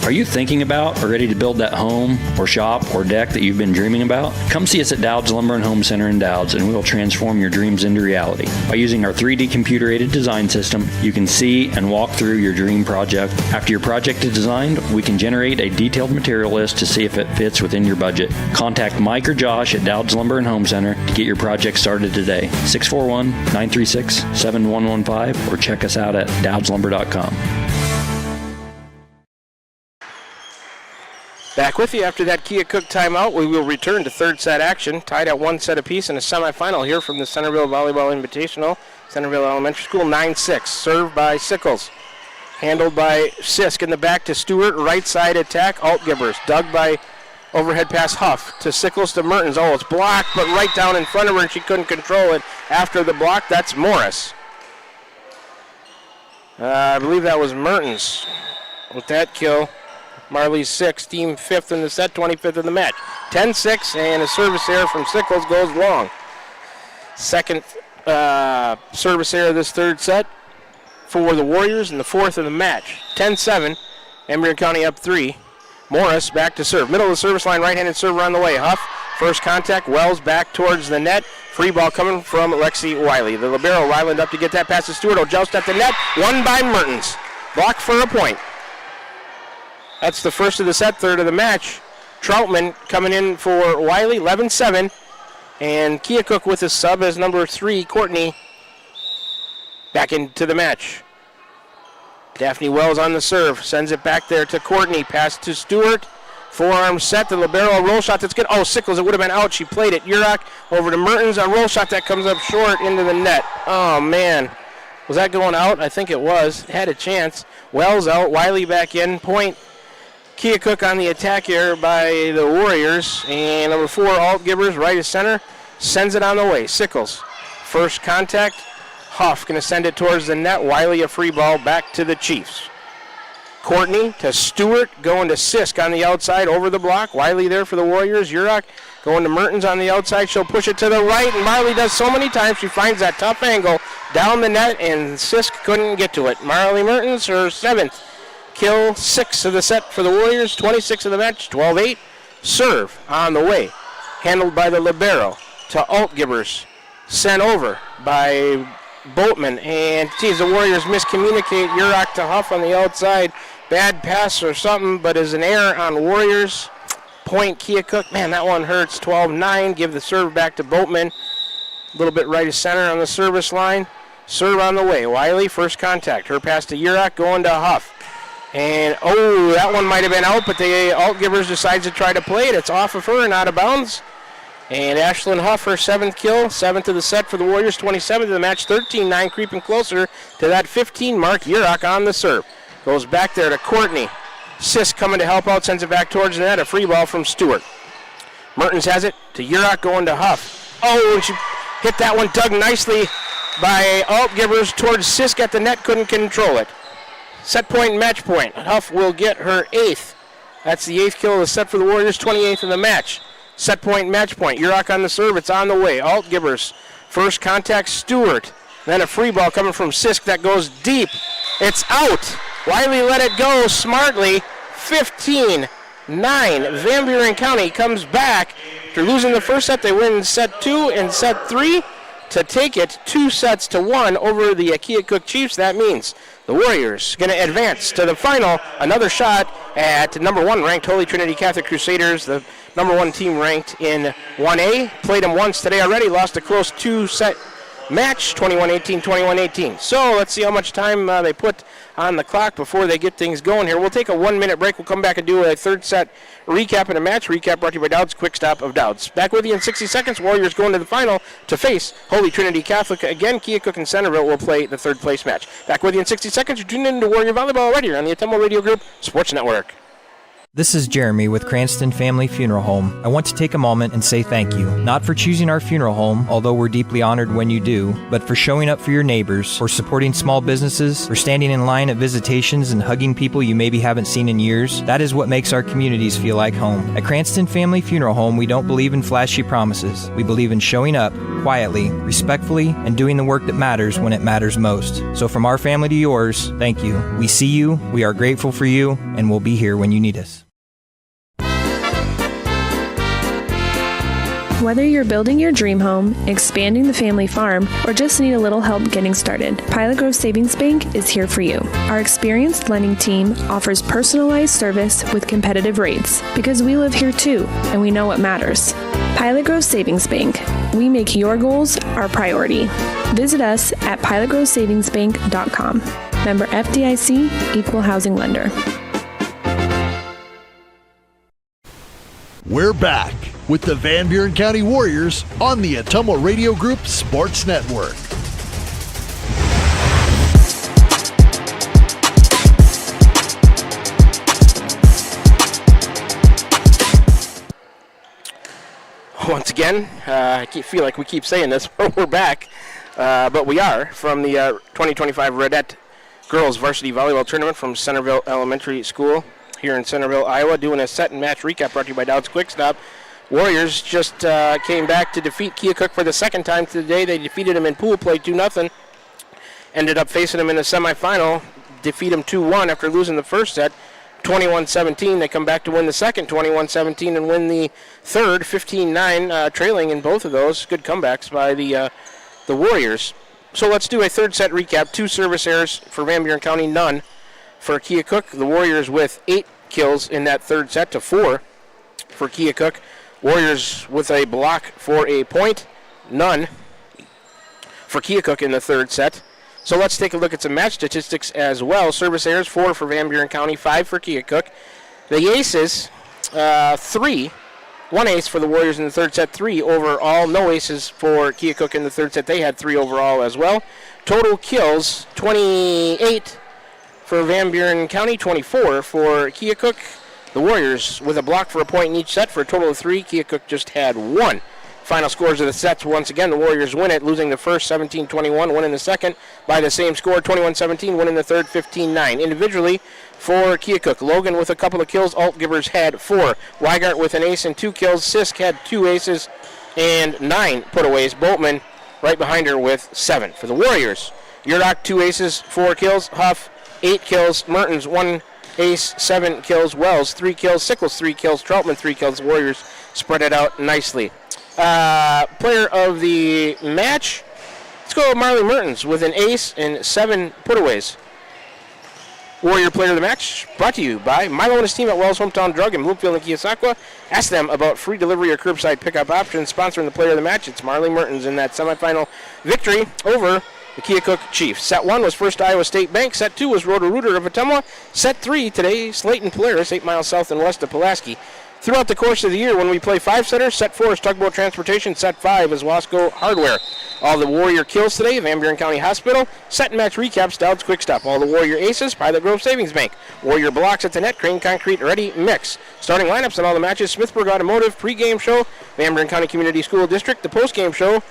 S5: Are you thinking about or ready to build that home or shop or deck that you've been dreaming about? Come see us at Dowd's Lumber and Home Center in Dowd's, and we will transform your dreams into reality. By using our 3D computer-aided design system, you can see and walk through your dream project. After your project is designed, we can generate a detailed material list to see if it fits within your budget. Contact Mike or Josh at Dowd's Lumber and Home Center to get your project started today. 641-936-7115 or check us out at dowdslumber.com.
S2: Back with you after that Keokuk timeout. We will return to third set action, tied at 1 set apiece in a semifinal here from the Centerville Volleyball Invitational. Centerville Elementary School 9-6, served by Sickles. Handled by Sisk in the back to Stewart, right side attack, Altgivers. Dug by overhead pass Huff to Sickles to Mertens. Oh, it's blocked, but right down in front of her, and she couldn't control it. After the block, that's Morris. I believe that was Mertens with that kill. Marley's 6th, team 5th in the set, 25th in the match. 10-6, and a service error from Sickles goes long. Second service error this third set for the Warriors, and the 4th in the match. 10-7, Van County up 3. Morris back to serve. Middle of the service line, right-handed server on the way. Huff, first contact, Wells back towards the net. Free ball coming from Lexi Wiley. The libero, Ryland up to get that pass to Stewart. Oh, joust at the net, won by Mertens. Blocked for a point. That's the first of the set, third of the match. Troutman coming in for Wiley, 11-7. And Keokuk with his sub as number 3, Courtney, back into the match. Daphne Wells on the serve, sends it back there to Courtney. Pass to Stewart. Forearm set, the libero, roll shot that's good. Oh, Sickles, it would have been out. She played it. Urach over to Mertens, a roll shot that comes up short into the net. Oh, man. Was that going out? I think it was. Had a chance. Wells out, Wiley back in. Point. Keokuk on the attack here by the Warriors. And number 4, Altgivers, right of center, sends it on the way. Sickles, first contact. Huff going to send it towards the net. Wiley a free ball back to the Chiefs. Courtney to Stewart, going to Sisk on the outside over the block. Wiley there for the Warriors. Urach going to Mertens on the outside. She'll push it to the right, and Marley does so many times. She finds that tough angle down the net, and Sisk couldn't get to it. Marley Mertens, her 7th. Kill, 6 of the set for the Warriors, 26 of the match, 12-8. Serve on the way. Handled by the libero to Altgivers. Sent over by Boatman. And, geez, the Warriors miscommunicate. Urach to Huff on the outside. Bad pass or something, but is an error on Warriors. Point Keokuk. Man, that one hurts. 12-9. Give the serve back to Boatman. A little bit right of center on the service line. Serve on the way. Wiley, first contact. Her pass to Urach, going to Huff. And, oh, that one might have been out, but the Altgivers decides to try to play it. It's off of her and out of bounds. And Ashlyn Huff, her 7th kill, 7th of the set for the Warriors, 27th of the match, 13-9, creeping closer to that 15 mark. Urach on the serve. Goes back there to Courtney. Sisk coming to help out, sends it back towards the net. A free ball from Stewart. Mertens has it to Urach, going to Huff. Oh, and she hit that one, dug nicely by Altgivers towards Sisk at the net, couldn't control it. Set point and match point. Huff will get her 8th. That's the 8th kill of the set for the Warriors, 28th in the match. Set point and match point. Urach on the serve. It's on the way. Altgivers. First contact, Stewart. Then a free ball coming from Sisk that goes deep. It's out. Wiley let it go smartly. 15-9. Van Buren County comes back. After losing the first set, they win set 2 and set 3 to take it 2-1 over the Keokuk Chiefs. That means the Warriors going to advance to the final. Another shot at number 1 ranked Holy Trinity Catholic Crusaders, the number 1 team ranked in 1A. Played them once today already, lost a close 2-set match, 21-18, 21-18. So let's see how much time they put on the clock before they get things going here. We'll take a 1-minute break. We'll come back and do a third set recap and a match recap brought to you by Dowd's Quick Stop of Dowd's. Back with you in 60 seconds. Warriors going to the final to face Holy Trinity Catholic. Again, Keokuk and Centerville will play the third place match. Back with you in 60 seconds. You're tuned in to Warrior Volleyball right here on the Ottumwa Radio Group Sports Network.
S4: This is Jeremy with Cranston Family Funeral Home. I want to take a moment and say thank you, not for choosing our funeral home, although we're deeply honored when you do, but for showing up for your neighbors, for supporting small businesses, for standing in line at visitations and hugging people you maybe haven't seen in years. That is what makes our communities feel like home. At Cranston Family Funeral Home, we don't believe in flashy promises. We believe in showing up quietly, respectfully, and doing the work that matters when it matters most. So from our family to yours, thank you. We see you, we are grateful for you, and we'll be here when you need us.
S8: Whether you're building your dream home, expanding the family farm, or just need a little help getting started, Pilot Grove Savings Bank is here for you. Our experienced lending team offers personalized service with competitive rates because we live here too, and we know what matters. Pilot Grove Savings Bank. We make your goals our priority. Visit us at pilotgrovesavingsbank.com. Member FDIC, Equal Housing Lender.
S1: We're back with the Van Buren County Warriors on the Ottumwa Radio Group Sports Network.
S2: Once again, I feel like we keep saying this, but we're back. But we are from the 2025 Redette Girls Varsity Volleyball Tournament from Centerville Elementary School here in Centerville, Iowa, doing a set and match recap brought to you by Dowd's Quick Stop. Warriors just came back to defeat Keokuk for the second time today. They defeated them in pool play 2-0. Ended up facing them in the semifinal, defeat them 2-1 after losing the first set, 21-17. They come back to win the second, 21-17, and win the third, 15-9, trailing in both of those. Good comebacks by the Warriors. So let's do a third set recap. 2 service errors for Van Buren County, none for Keokuk. The Warriors with 8 kills in that third set to 4 for Keokuk. Warriors with a block for a point, none for Keokuk in the third set. So let's take a look at some match statistics as well. Service errors, 4 for Van Buren County, 5 for Keokuk. The aces, 3. 1 ace for the Warriors in the third set, 3 overall. No aces for Keokuk in the third set. They had 3 overall as well. Total kills, 28 for Van Buren County, 24 for Keokuk. The Warriors with a block for a point in each set for a total of 3. Keokuk just had 1. Final scores of the sets, once again, the Warriors win it, losing the first 17-21, winning the second by the same score, 21-17, winning the third 15-9. Individually for Keokuk, Logan with a couple of kills, Altgivers had 4. Weigart with an ace and 2 kills, Sisk had 2 aces and 9 putaways. Boatman right behind her with 7. For the Warriors, Yurdak 2 aces, 4 kills, Huff 8 kills, Mertens 1 ace, 7 kills, Wells 3 kills, Sickles 3 kills, Troutman 3 kills. Warriors spread it out nicely. Player of the match, let's go with Marley Mertens with an ace and 7 putaways. Warrior player of the match brought to you by Milo and his team at Wells Hometown Drug in Bloomfield and Keosauqua. Ask them about free delivery or curbside pickup options. Sponsoring the player of the match, it's Marley Mertens in that semifinal victory over the Keokuk Chiefs. Set 1 was First Iowa State Bank. Set 2 was Roto-Rooter of Ottumwa. Set 3 today, Slayton Polaris, 8 miles south and west of Pulaski. Throughout the course of the year, when we play 5-setters, Set 4 is Tugboat Transportation. Set 5 is Wasco Hardware. All the Warrior kills today, Van Buren County Hospital. Set and match recaps, Dowd's Quick Stop. All the Warrior aces, Pilot Grove Savings Bank. Warrior blocks at the net, Crane Concrete Ready Mix. Starting lineups on all the matches, Smithburg Automotive, pregame show, Van Buren County Community School District. The postgame show,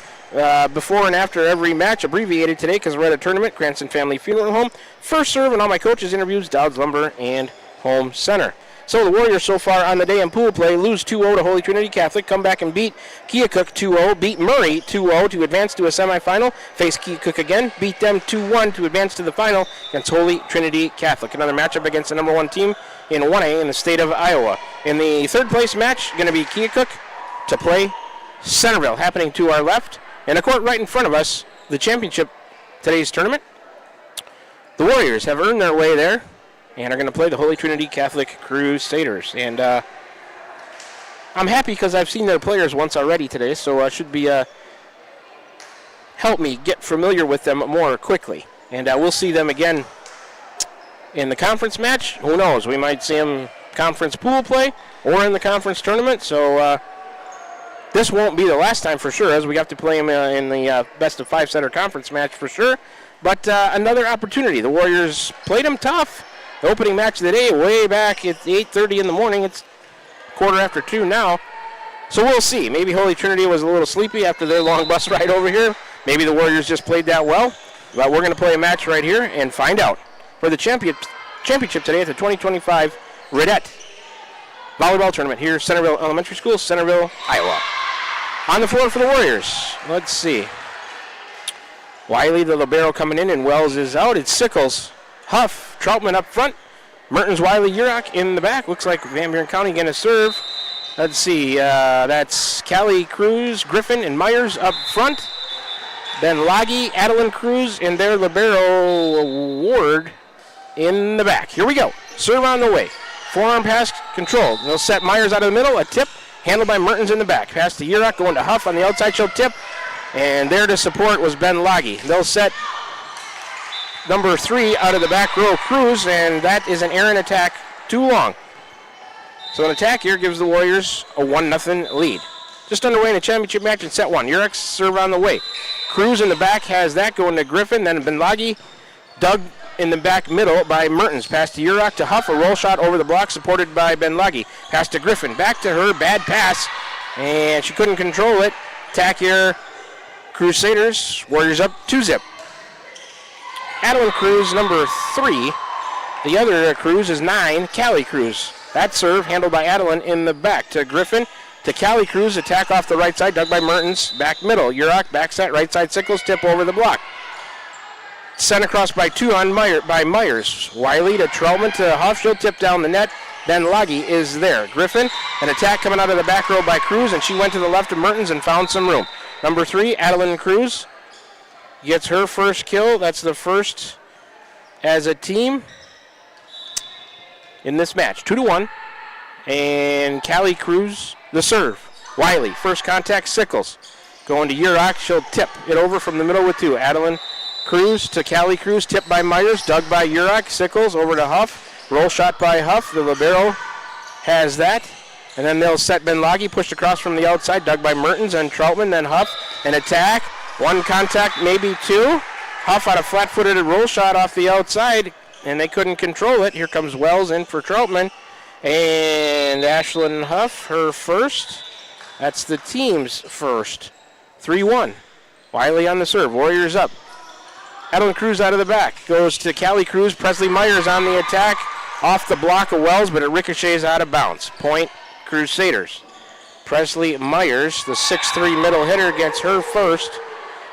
S2: before and after every match, abbreviated today because we're at a tournament, Cranston Family Funeral Home. First serve and all my coaches' interviews, Dowd's Lumber and Home Center. So the Warriors so far on the day in pool play lose 2-0 to Holy Trinity Catholic, come back and beat Keokuk 2-0, beat Murray 2-0 to advance to a semifinal, face Keokuk again, beat them 2-1 to advance to the final against Holy Trinity Catholic. Another matchup against the number 1 team in 1A in the state of Iowa. In the third place match, going to be Keokuk to play Centerville, happening to our left. And a court right in front of us, the championship today's tournament. The Warriors have earned their way there and are going to play the Holy Trinity Catholic Crusaders. And I'm happy because I've seen their players once already today, so should be help me get familiar with them more quickly. And we'll see them again in the conference match. Who knows? We might see them conference pool play or in the conference tournament. So this won't be the last time for sure, as we have to play them in the best of 5-setter conference match for sure. But another opportunity. The Warriors played them tough. The opening match of the day, way back at 8:30 in the morning. It's 2:15 now. So we'll see. Maybe Holy Trinity was a little sleepy after their long bus ride over here. Maybe the Warriors just played that well. But we're going to play a match right here and find out. For the championship today at the 2025 Redette Volleyball Tournament here, Centerville Elementary School, Centerville, Iowa. On the floor for the Warriors, let's see. Wiley, the libero, coming in, and Wells is out. It's Sickles, Huff, Troutman up front. Mertens, Wiley, Urach in the back. Looks like Van Buren County going to serve. Let's see. That's Callie, Cruz, Griffin, and Myers up front. Then Loggy, Adeline Cruz, and their libero Ward in the back. Here we go. Serve on the way. Forearm pass controlled. They'll set Myers out of the middle. A tip handled by Mertens in the back. Pass to Urach, going to Huff on the outside. She'll tip. And there to support was Ben Loggy. They'll set number 3 out of the back row, Cruz, and that is an errant attack too long. So an attack here gives the Warriors a 1-0 lead. Just underway in the championship match in set 1. Urach serve on the way. Cruz in the back has that going to Griffin, then Ben Loggy. Dug in the back middle by Mertens. Pass to Urach to Huff, a roll shot over the block supported by Ben Loggy. Pass to Griffin, back to her, bad pass, and she couldn't control it. Attack here, Crusaders, Warriors up 2-0. Adeline Cruz, number 3. The other Cruz is 9, Callie Cruz. That serve handled by Adeline in the back to Griffin. To Callie Cruz, attack off the right side, dug by Mertens, back middle. Urach, back set, right side Sickles, tip over the block. Sent across by 2 on Myers. Wiley to Troutman to Huff, she'll tip down the net. Then Loggy is there. Griffin, an attack coming out of the back row by Cruz, and she went to the left of Mertens and found some room. Number 3, Adeline Cruz gets her first kill. That's the first as a team in this match. 2-1. And Callie Cruz, the serve. Wiley, first contact, Sickles. Going to Urach, she'll tip it over from the middle with 2. Adeline Cruz to Callie Cruz, tipped by Myers, dug by Urach. Sickles over to Huff. Roll shot by Huff. The libero has that. And then they'll set Ben Loggy, pushed across from the outside, dug by Mertens and Troutman, then Huff. An attack. 1 contact, maybe 2. Huff on a flat-footed roll shot off the outside, and they couldn't control it. Here comes Wells in for Troutman. And Ashlyn Huff, her first. That's the team's first. 3-1. Wiley on the serve. Warriors up. Adeline Cruz out of the back. Goes to Callie Cruz. Presley Myers on the attack. Off the block of Wells, but it ricochets out of bounds. Point Crusaders. Presley Myers, the 6'3 middle hitter, gets her first.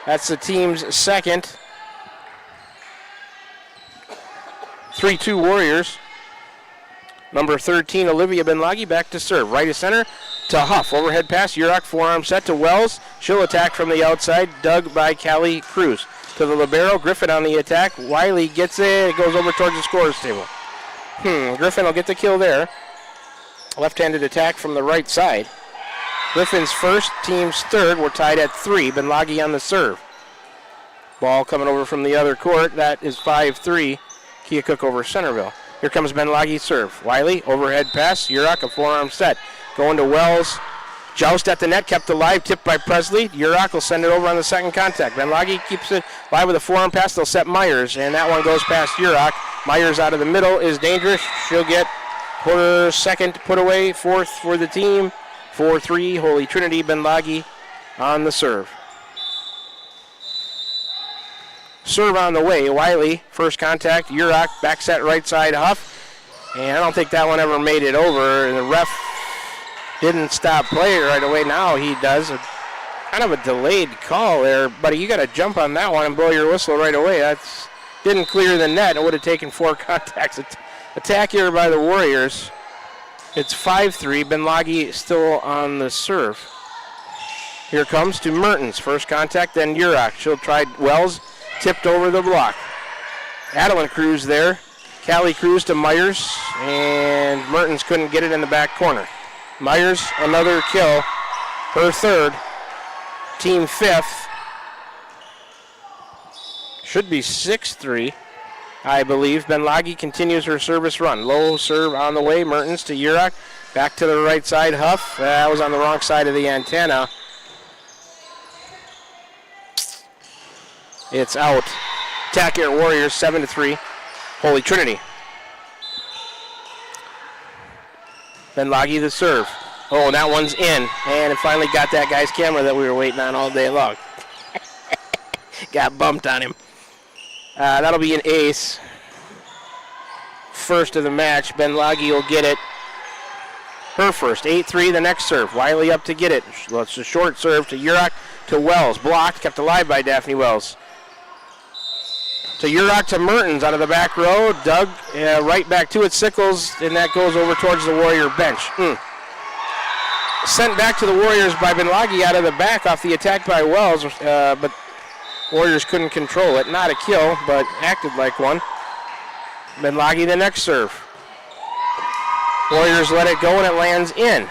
S2: That's the team's second. 3-2 Warriors. Number 13, Olivia Ben Loggy, back to serve. Right of center to Huff. Overhead pass, Urach, forearm set to Wells. She'll attack from the outside, dug by Callie Cruz. To the libero, Griffin on the attack. Wiley gets it. It goes over towards the scorer's table. Griffin will get the kill there. Left-handed attack from the right side. Griffin's first, team's third. We're tied at 3. Ben Loggy on the serve. Ball coming over from the other court. That is 5-3. Keokuk over Centerville. Here comes Ben Loggy's serve. Wiley, overhead pass. Urach, a forearm set. Going to Wells. Joust at the net, kept alive, tipped by Presley. Urach will send it over on the second contact. Ben Loggy keeps it live with a forearm pass. They'll set Myers, and that one goes past Urach. Myers out of the middle is dangerous. She'll get her second put away, 4th for the team. 4-3, Holy Trinity. Ben Loggy on the serve. Serve on the way. Wiley, first contact. Urach, back set right side, Huff. And I don't think that one ever made it over. And the ref didn't stop play right away. Now he does. Kind of a delayed call there, buddy. You got to jump on that one and blow your whistle right away. That's didn't clear the net. It would have taken 4 contacts. Attack here by the Warriors. It's 5-3. Ben Loggy still on the serve. Here comes to Mertens. First contact, then Urach. She'll try Wells. Tipped over the block. Adeline Cruz there. Callie Cruz to Myers. And Mertens couldn't get it in the back corner. Myers, another kill. Her third. Team 5th. Should be 6-3, I believe. Ben Loggy continues her service run. Low serve on the way. Mertens to Urach. Back to the right side. Huff. That was on the wrong side of the antenna. It's out. Attack here, Warriors, 7-3. Holy Trinity. Benlagi the serve. Oh, that one's in. And it finally got that guy's camera that we were waiting on all day long. Got bumped on him. That'll be an ace. First of the match. Benlagi will get it. Her first. 8-3, the next serve. Wiley up to get it. Well, it's a short serve to Urach, to Wells. Blocked, kept alive by Daphne Wells. To Urach, to Mertens out of the back row. Dug right back to it. Sickles, and that goes over towards the Warrior bench. Sent back to the Warriors by Benlagi out of the back off the attack by Wells, but Warriors couldn't control it. Not a kill, but acted like one. Benlagi the next serve. Warriors let it go, and it lands in.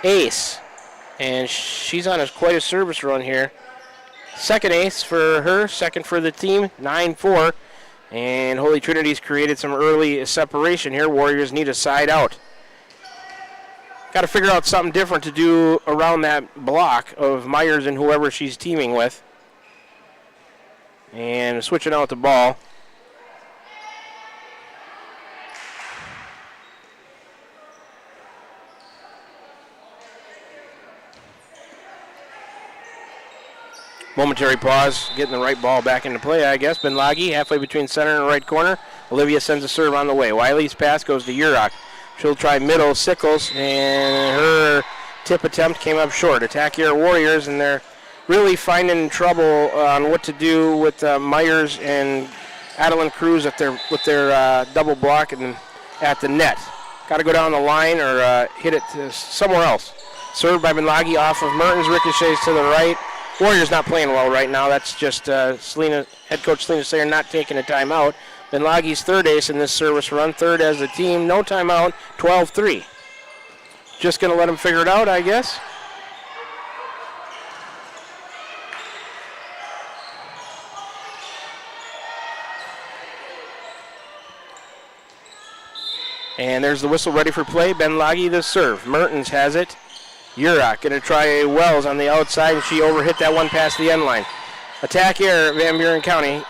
S2: Ace. And she's on quite a service run here. Second ace for her, second for the team, 9-4. And Holy Trinity's created some early separation here. Warriors need a side out. Got to figure out something different to do around that block of Myers and whoever she's teaming with. And switching out the ball. Momentary pause, getting the right ball back into play, I guess. Benlagi halfway between center and right corner. Olivia sends a serve on the way. Wiley's pass goes to Urach. She'll try middle, Sickles, and her tip attempt came up short. Attack here, Warriors, and they're really finding trouble on what to do with Myers and Adeline Cruz with their double block and at the net. Got to go down the line or hit it to somewhere else. Served by Benlagi off of Mertens, ricochets to the right. Warriors not playing well right now. That's just head coach Selena Sayer not taking a timeout. Benlagi's third ace in this service run, third as a team, no timeout, 12-3. Just going to let them figure it out, I guess. And there's the whistle ready for play. Benlagi the serve. Mertens has it. Urach going to try Wells on the outside, and she overhit that one past the end line. Attack here, Van Buren County.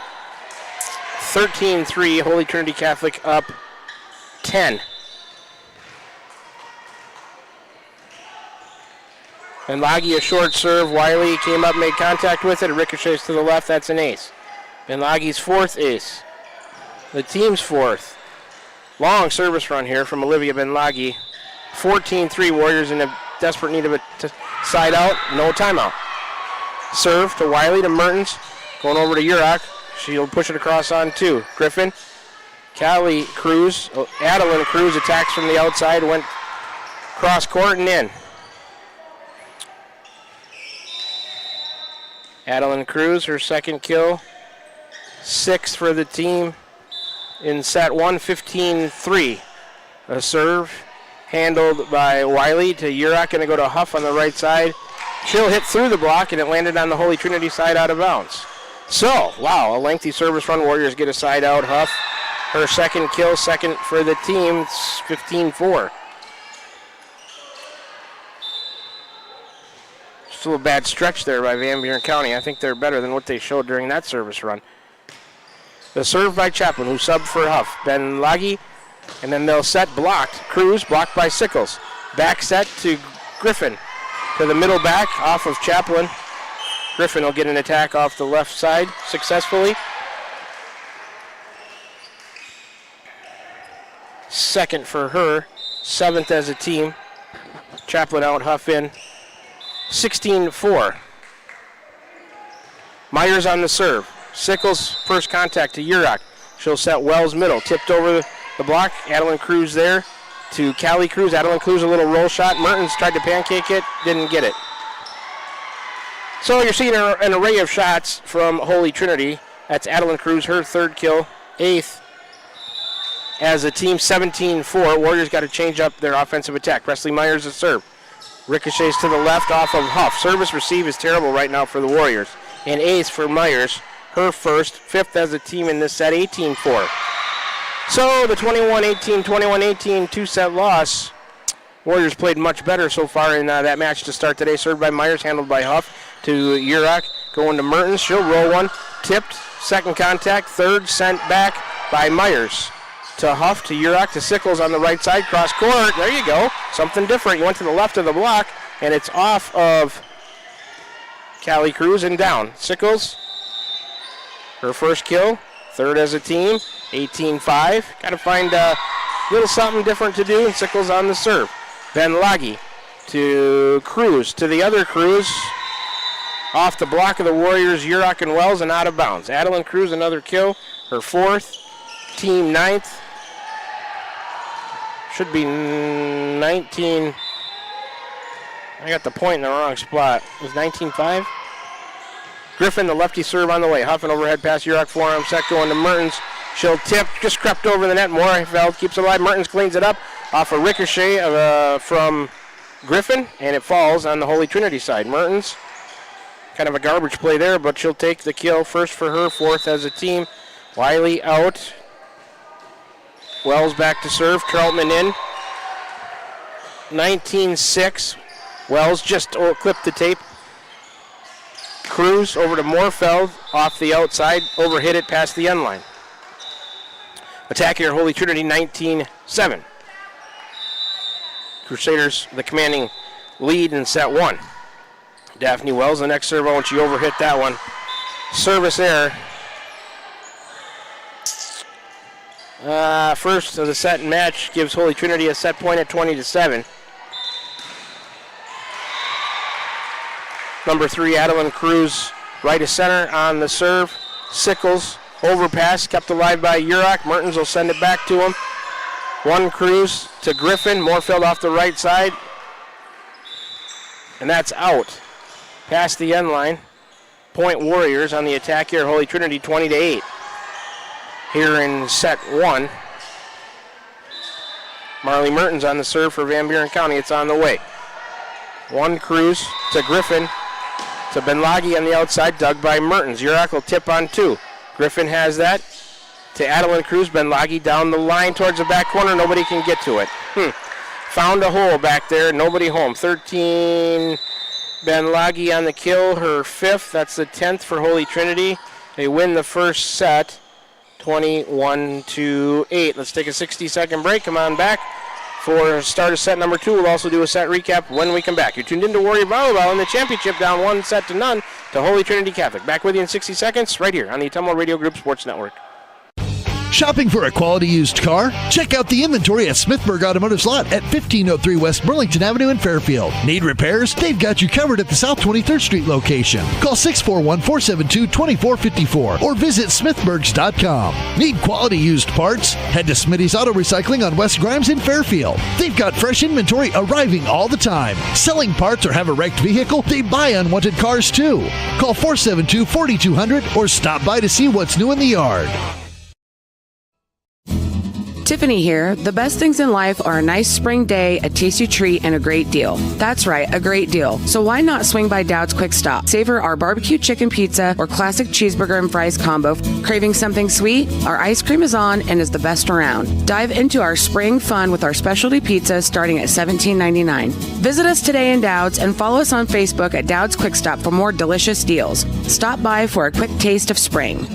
S2: 13-3, Holy Trinity Catholic up 10. Benlagi a short serve. Wiley came up, made contact with it. It ricochets to the left. That's an ace. Benlagi's fourth ace. The team's fourth. Long service run here from Olivia Benlagi. 14-3, Warriors in a desperate need of a side out. No timeout. Serve to Wiley to Mertens. Going over to Urach. She'll push it across on two. Griffin. Callie Cruz. Adeline Cruz attacks from the outside. Went cross court and in. Adeline Cruz, her second kill. 6 for the team in set 1, 15-3. A serve handled by Wiley to Urach, going to go to Huff on the right side. She'll hit through the block, and it landed on the Holy Trinity side out of bounds. So, wow, a lengthy service run. Warriors get a side out. Huff, her second kill, second for the team, 15-4. Still a bad stretch there by Van Buren County. I think they're better than what they showed during that service run. The serve by Chaplin, who subbed for Huff. Benlagi, and then they'll set blocked. Cruz blocked by Sickles. Back set to Griffin. To the middle back off of Chaplin. Griffin will get an attack off the left side successfully. Second for her. 7th as a team. Chaplin out, Huff in. 16-4. Myers on the serve. Sickles first contact to Urach. She'll set Wells middle. Tipped over the block. Adeline Cruz there to Callie Cruz. Adeline Cruz a little roll shot. Mertens tried to pancake it. Didn't get it. So you're seeing an array of shots from Holy Trinity. That's Adeline Cruz, her third kill. 8th as a team, 17-4. Warriors got to change up their offensive attack. Presley Myers a serve. Ricochets to the left off of Huff. Service receive is terrible right now for the Warriors. And ace for Myers, her first. 5th as a team in this set, 18-4. So the 21-18, 21-18 two-set loss. Warriors played much better so far in that match to start today. Served by Myers, handled by Huff to Urach. Going to Mertens. She'll roll one. Tipped. Second contact. Third sent back by Myers. to Huff, to Urach, to Sickles on the right side, cross court. There you go. Something different. You went to the left of the block, and it's off of Callie Cruz and down. Sickles, her first kill, third as a team, 18-5. Got to find a little something different to do, and Sickles on the serve. Ben Laggy to Cruz, to the other Cruz. Off the block of the Warriors, Urach and Wells, and out of bounds. Adeline Cruz, another kill, her fourth, team ninth. Should be 19. I got the point in the wrong spot. It was 19-5. Griffin, the lefty serve on the way. Huff and overhead pass, Urach forearm set going to Mertens. She'll tip, just crept over the net. Moorfeld keeps it alive. Mertens cleans it up off a ricochet from Griffin, and it falls on the Holy Trinity side. Mertens, kind of a garbage play there, but she'll take the kill. First for her, fourth as a team. Wiley out. Wells back to serve. Troutman in. 19-6. Wells just clipped the tape. Cruz over to Moorfeld. Off the outside. Overhit it past the end line. Attack here, Holy Trinity, 19-7. Crusaders, the commanding lead in set one. Daphne Wells, the next serve, and she overhit that one. Service error. First of the set and match gives Holy Trinity a set point at 20-7. Number 3, Adeline Cruz, right of center on the serve. Sickles, overpass, kept alive by Urach. Mertens will send it back to him. One Cruz to Griffin. Moorfeld off the right side. And that's out. Past the end line. Point Warriors on the attack here. Holy Trinity 20-8. Here in set one. Marley Mertens on the serve for Van Buren County. It's on the way. One Cruz to Griffin. To Benlagi on the outside, dug by Mertens. Urach will tip on two. Griffin has that. To Adeline Cruz, Benlagi down the line towards the back corner. Nobody can get to it. Found a hole back there. Nobody home. 13 Benlagi on the kill. Her fifth. That's the 10th for Holy Trinity. They win the first set. 21-8. Let's take a 60-second break. Come on back for start of set number 2. We'll also do a set recap when we come back. You're tuned into Warrior Volleyball in the championship, down 1-0 to Holy Trinity Catholic. Back with you in 60 seconds right here on the Ottumwa Radio Group Sports Network.
S1: Shopping for a quality used car? Check out the inventory at Smithburg Automotive's lot at 1503 West Burlington Avenue in Fairfield. Need repairs? They've got you covered at the South 23rd Street location. Call 641-472-2454 or visit smithburgs.com. Need quality used parts? Head to Smitty's Auto Recycling on West Grimes in Fairfield. They've got fresh inventory arriving all the time. Selling parts or have a wrecked vehicle? They buy unwanted cars too. Call 472-4200 or stop by to see what's new in the yard.
S9: Tiffany here. The best things in life are a nice spring day, a tasty treat, and a great deal. That's right, a great deal. So why not swing by Dowd's Quick Stop? Savor our barbecue chicken pizza or classic cheeseburger and fries combo. Craving something sweet? Our ice cream is on and is the best around. Dive into our spring fun with our specialty pizza starting at $17.99. Visit us today in Dowd's and follow us on Facebook at Dowd's Quick Stop for more delicious deals. Stop by for a quick taste of spring.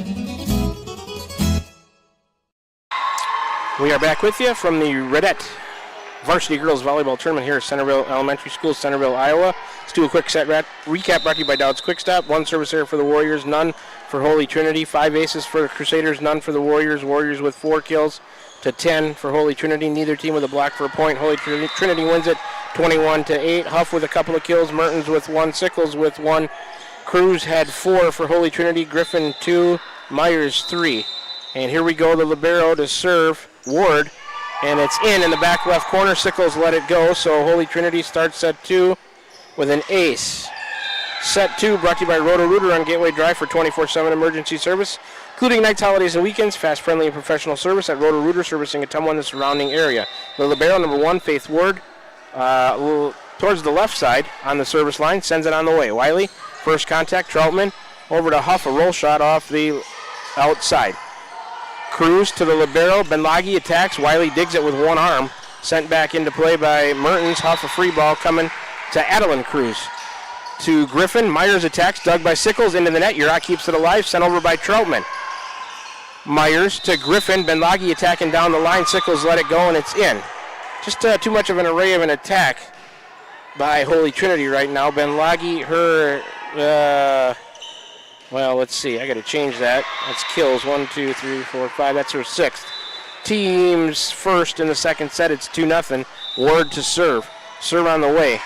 S2: We are back with you from the Redette Varsity Girls Volleyball Tournament here at Centerville Elementary School, Centerville, Iowa. Let's do a quick set recap brought to you by Dowd's Quick Stop. 1 service error for the Warriors, none for Holy Trinity. 5 aces for the Crusaders, none for the Warriors. Warriors with 4 kills to 10 for Holy Trinity. Neither team with a block for a point. Holy Trinity wins it 21-8. Huff with a couple of kills. Mertens with 1. Sickles with 1. Cruz had 4 for Holy Trinity. Griffin 2. Myers 3. And here we go, the libero to serve Ward, and it's in the back left corner. Sickles let it go, so Holy Trinity starts set 2 with an ace. Set 2 brought to you by Roto-Rooter on Gateway Drive for 24/7 emergency service, including nights, holidays, and weekends. Fast, friendly, and professional service at Roto-Rooter, servicing Ottumwa and the surrounding area. The libero, number 1, Faith Ward, towards the left side on the service line, sends it on the way. Wiley, first contact, Troutman, over to Huff, a roll shot off the outside. Cruz to the libero. Benlagi attacks. Wiley digs it with one arm. Sent back into play by Mertens. Huff a free ball coming to Adeline Cruz. To Griffin. Myers attacks. Dug by Sickles into the net. Urach keeps it alive. Sent over by Troutman. Myers to Griffin. Benlagi attacking down the line. Sickles let it go, and it's in. Just too much of an array of an attack by Holy Trinity right now. Benlagi, well, let's see. I got to change that. That's kills. 1, 2, 3, 4, 5. That's her sixth. Team's first in the second set. It's 2-0. Ward to serve. Serve on the way.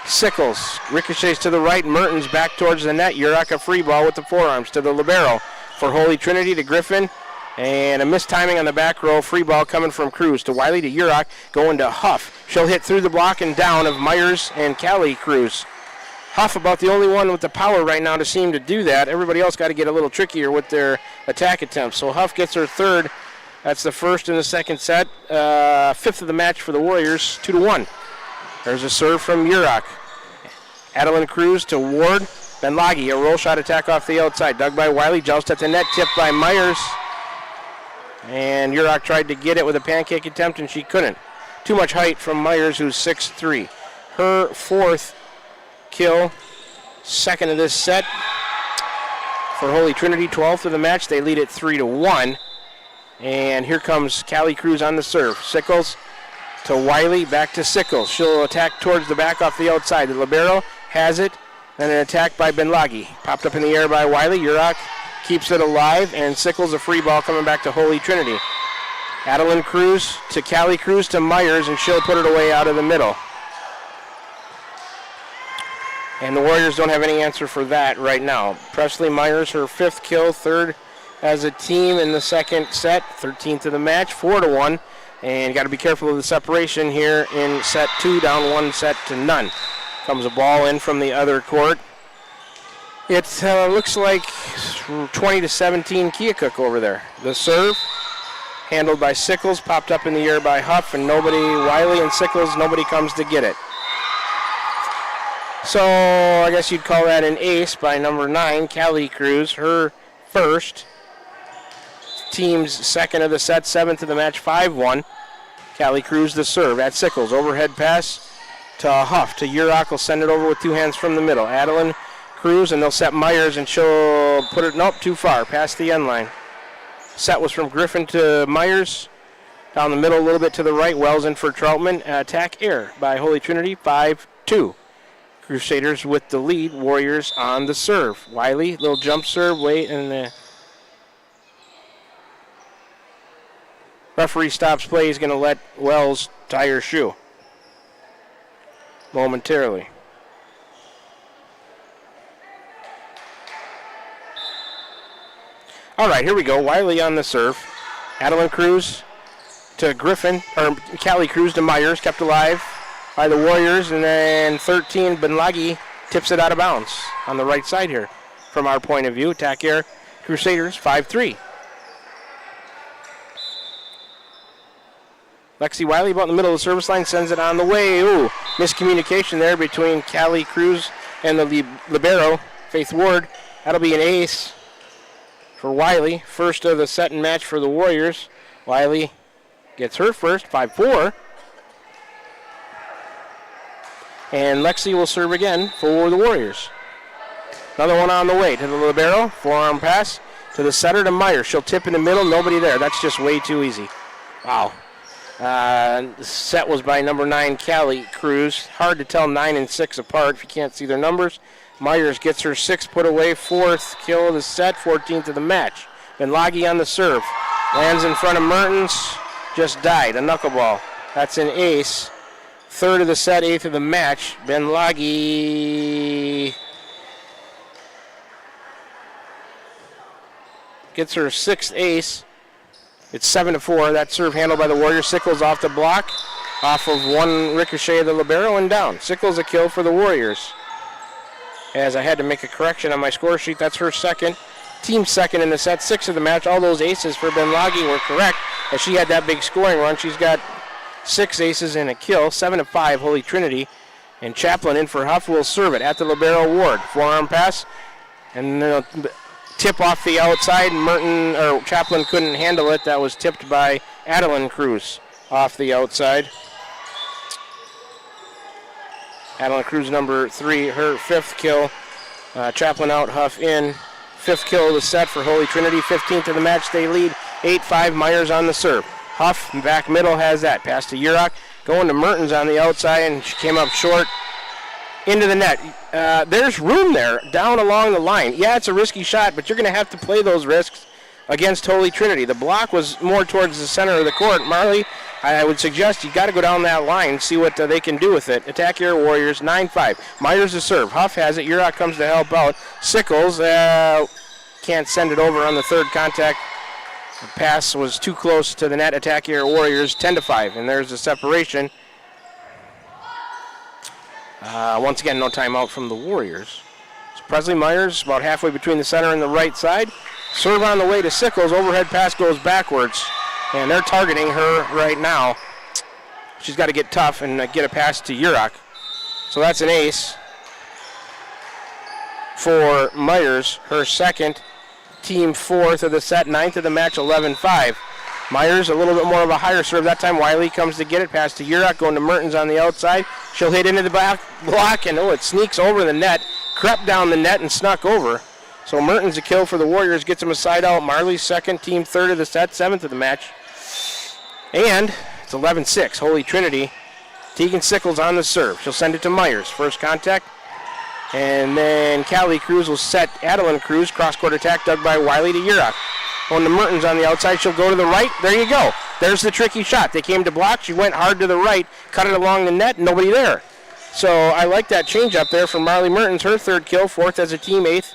S2: Sickles ricochets to the right. Mertens back towards the net. Urach a free ball with the forearms to the libero for Holy Trinity to Griffin. And a missed timing on the back row. Free ball coming from Cruz to Wiley to Urach. Going to Huff. She'll hit through the block and down of Myers and Callie Cruz. Huff about the only one with the power right now to seem to do that. Everybody else got to get a little trickier with their attack attempts. So Huff gets her third. That's the first in the second set. Fifth of the match for the Warriors, 2-1. There's a serve from Urach. Adeline Cruz to Ward. Benlagi, a roll shot attack off the outside. Dug by Wiley, joust at the net, tipped by Myers. And Urach tried to get it with a pancake attempt, and she couldn't. Too much height from Myers, who's 6'3". Her fourth kill, second of this set for Holy Trinity, 12th of the match. They lead it 3-1. And here comes Callie Cruz on the serve. Sickles to Wiley, back to Sickles. She'll attack towards the back off the outside. The libero has it, and an attack by Benlagi. Popped up in the air by Wiley. Urach keeps it alive, and Sickles a free ball coming back to Holy Trinity. Adeline Cruz to Callie Cruz to Myers, and she'll put it away out of the middle. And the Warriors don't have any answer for that right now. Presley Myers, her fifth kill, third as a team in the second set, 13th of the match, 4-1. And got to be careful of the separation here in set 2, down 1-0. Comes a ball in from the other court. It looks like 20-17 Keokuk over there. The serve, handled by Sickles, popped up in the air by Huff, and Wiley and Sickles, nobody comes to get it. So I guess you'd call that an ace by number 9, Callie Cruz, her first. Team's second of the set, 7th of the match, 5-1. Callie Cruz the serve at Sickles. Overhead pass to Huff. To Urach will send it over with two hands from the middle. Adeline Cruz, and they'll set Myers, and she'll put it, nope, too far, past the end line. Set was from Griffin to Myers. Down the middle a little bit to the right. Wells in for Troutman. Attack air by Holy Trinity, 5-2. Crusaders with the lead. Warriors on the serve. Wiley, little jump serve, wait, and the referee stops play. He's going to let Wells tie her shoe momentarily. All right, here we go. Wiley on the serve. Adeline Cruz to Griffin, or Callie Cruz to Myers, kept alive by the Warriors, and then 13, Benlagi tips it out of bounds on the right side here from our point of view. Attack air, Crusaders, 5-3. Lexi Wiley about in the middle of the service line, sends it on the way. Ooh, miscommunication there between Callie Cruz and the libero, Faith Ward. That'll be an ace for Wiley. First of the set and match for the Warriors. Wiley gets her first, 5-4. And Lexi will serve again for the Warriors. Another one on the way to the libero. Forearm pass to the setter to Myers. She'll tip in the middle. Nobody there. That's just way too easy. Wow. The set was by number 9, Callie Cruz. Hard to tell 9 and 6 apart if you can't see their numbers. Myers gets her 6th put away, 4th kill of the set, 14th of the match. Benlagi on the serve. Lands in front of Mertens. Just died. A knuckleball. That's an ace. 3rd of the set, 8th of the match. Benlagi gets her 6th ace. It's 7-4. That serve handled by the Warriors. Sickles off the block, off of one ricochet of the libero and down. Sickles a kill for the Warriors. As I had to make a correction on my score sheet, that's her second. Team second in the set, 6 of the match. All those aces for Benlagi were correct, as she had that big scoring run. She's got 6 aces and a kill. 7-5, Holy Trinity. And Chaplin in for Huff will serve it at the libero Ward. Forearm pass, and then tip off the outside. Chaplin couldn't handle it. That was tipped by Adeline Cruz off the outside. Adeline Cruz, number 3, her 5th kill. Chaplin out, Huff in. 5th kill of the set for Holy Trinity. 15th of the match. They lead 8-5, Myers on the serve. Huff, back middle, has that. Pass to Urach. Going to Mertens on the outside, and she came up short into the net. There's room there down along the line. Yeah, it's a risky shot, but you're going to have to play those risks against Holy Trinity. The block was more towards the center of the court. Marley, I would suggest you got to go down that line, see what they can do with it. Attack here, Warriors, 9-5. Myers the serve. Huff has it. Urach comes to help out. Sickles can't send it over on the third contact. The pass was too close to the net. Attack here, Warriors, 10-5. And there's the separation. Once again, no timeout from the Warriors. So Presley Myers about halfway between the center and the right side. Serve on the way to Sickles. Overhead pass goes backwards. And they're targeting her right now. She's got to get tough and get a pass to Urach. So that's an ace for Myers. Her second, team fourth of the set, ninth of the match, 11-5. Myers a little bit more of a higher serve. That time Wiley comes to get it. Pass to Urach, going to Mertens on the outside. She'll hit into the back block, and it sneaks over the net. Crept down the net and snuck over. So Mertens a kill for the Warriors, gets him a side out. Marley's second, team third of the set, seventh of the match. And it's 11-6, Holy Trinity. Tegan Sickles on the serve. She'll send it to Myers. First contact. And then Callie Cruz will set Adeline Cruz. Cross-court attack dug by Wiley to Urach. On to Mertens on the outside. She'll go to the right. There you go. There's the tricky shot. They came to block. She went hard to the right. Cut it along the net. Nobody there. So I like that change up there from Marley Mertens. Her third kill. Fourth as a team. Eighth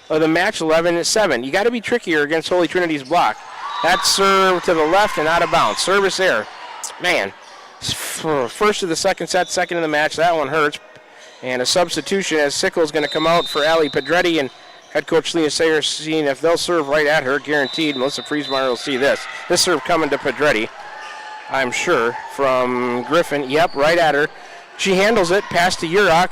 S2: of the match. 11-7. You got to be trickier against Holy Trinity's block. That serve to the left and out of bounds. Service error. Man. First of the second set. Second of the match. That one hurts. And a substitution as Sickles going to come out for Allie Pedretti, and head coach Lena Sayer seeing if they'll serve right at her, guaranteed. Melissa Friesmeyer will see this. This serve coming to Pedretti, I'm sure, from Griffin. Yep, right at her. She handles it, pass to Urach,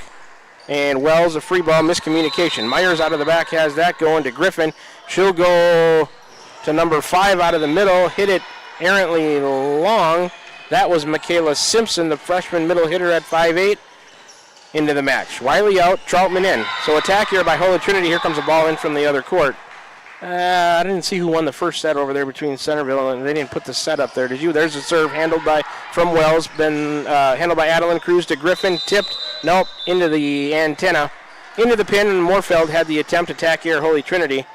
S2: and Wells, a free ball, miscommunication. Myers out of the back has that going to Griffin. She'll go to number 5 out of the middle, hit it errantly long. That was Michaela Simpson, the freshman middle hitter at 5'8". Into the match. Wiley out, Troutman in. So attack here by Holy Trinity. Here comes a ball in from the other court. I didn't see who won the first set over there between Centerville, and they didn't put the set up there. Did you? There's a serve handled from Wells, been handled by Adeline Cruz to Griffin, tipped, nope, into the antenna, into the pin, and Moorfeld had the attempt. Attack here, Holy Trinity,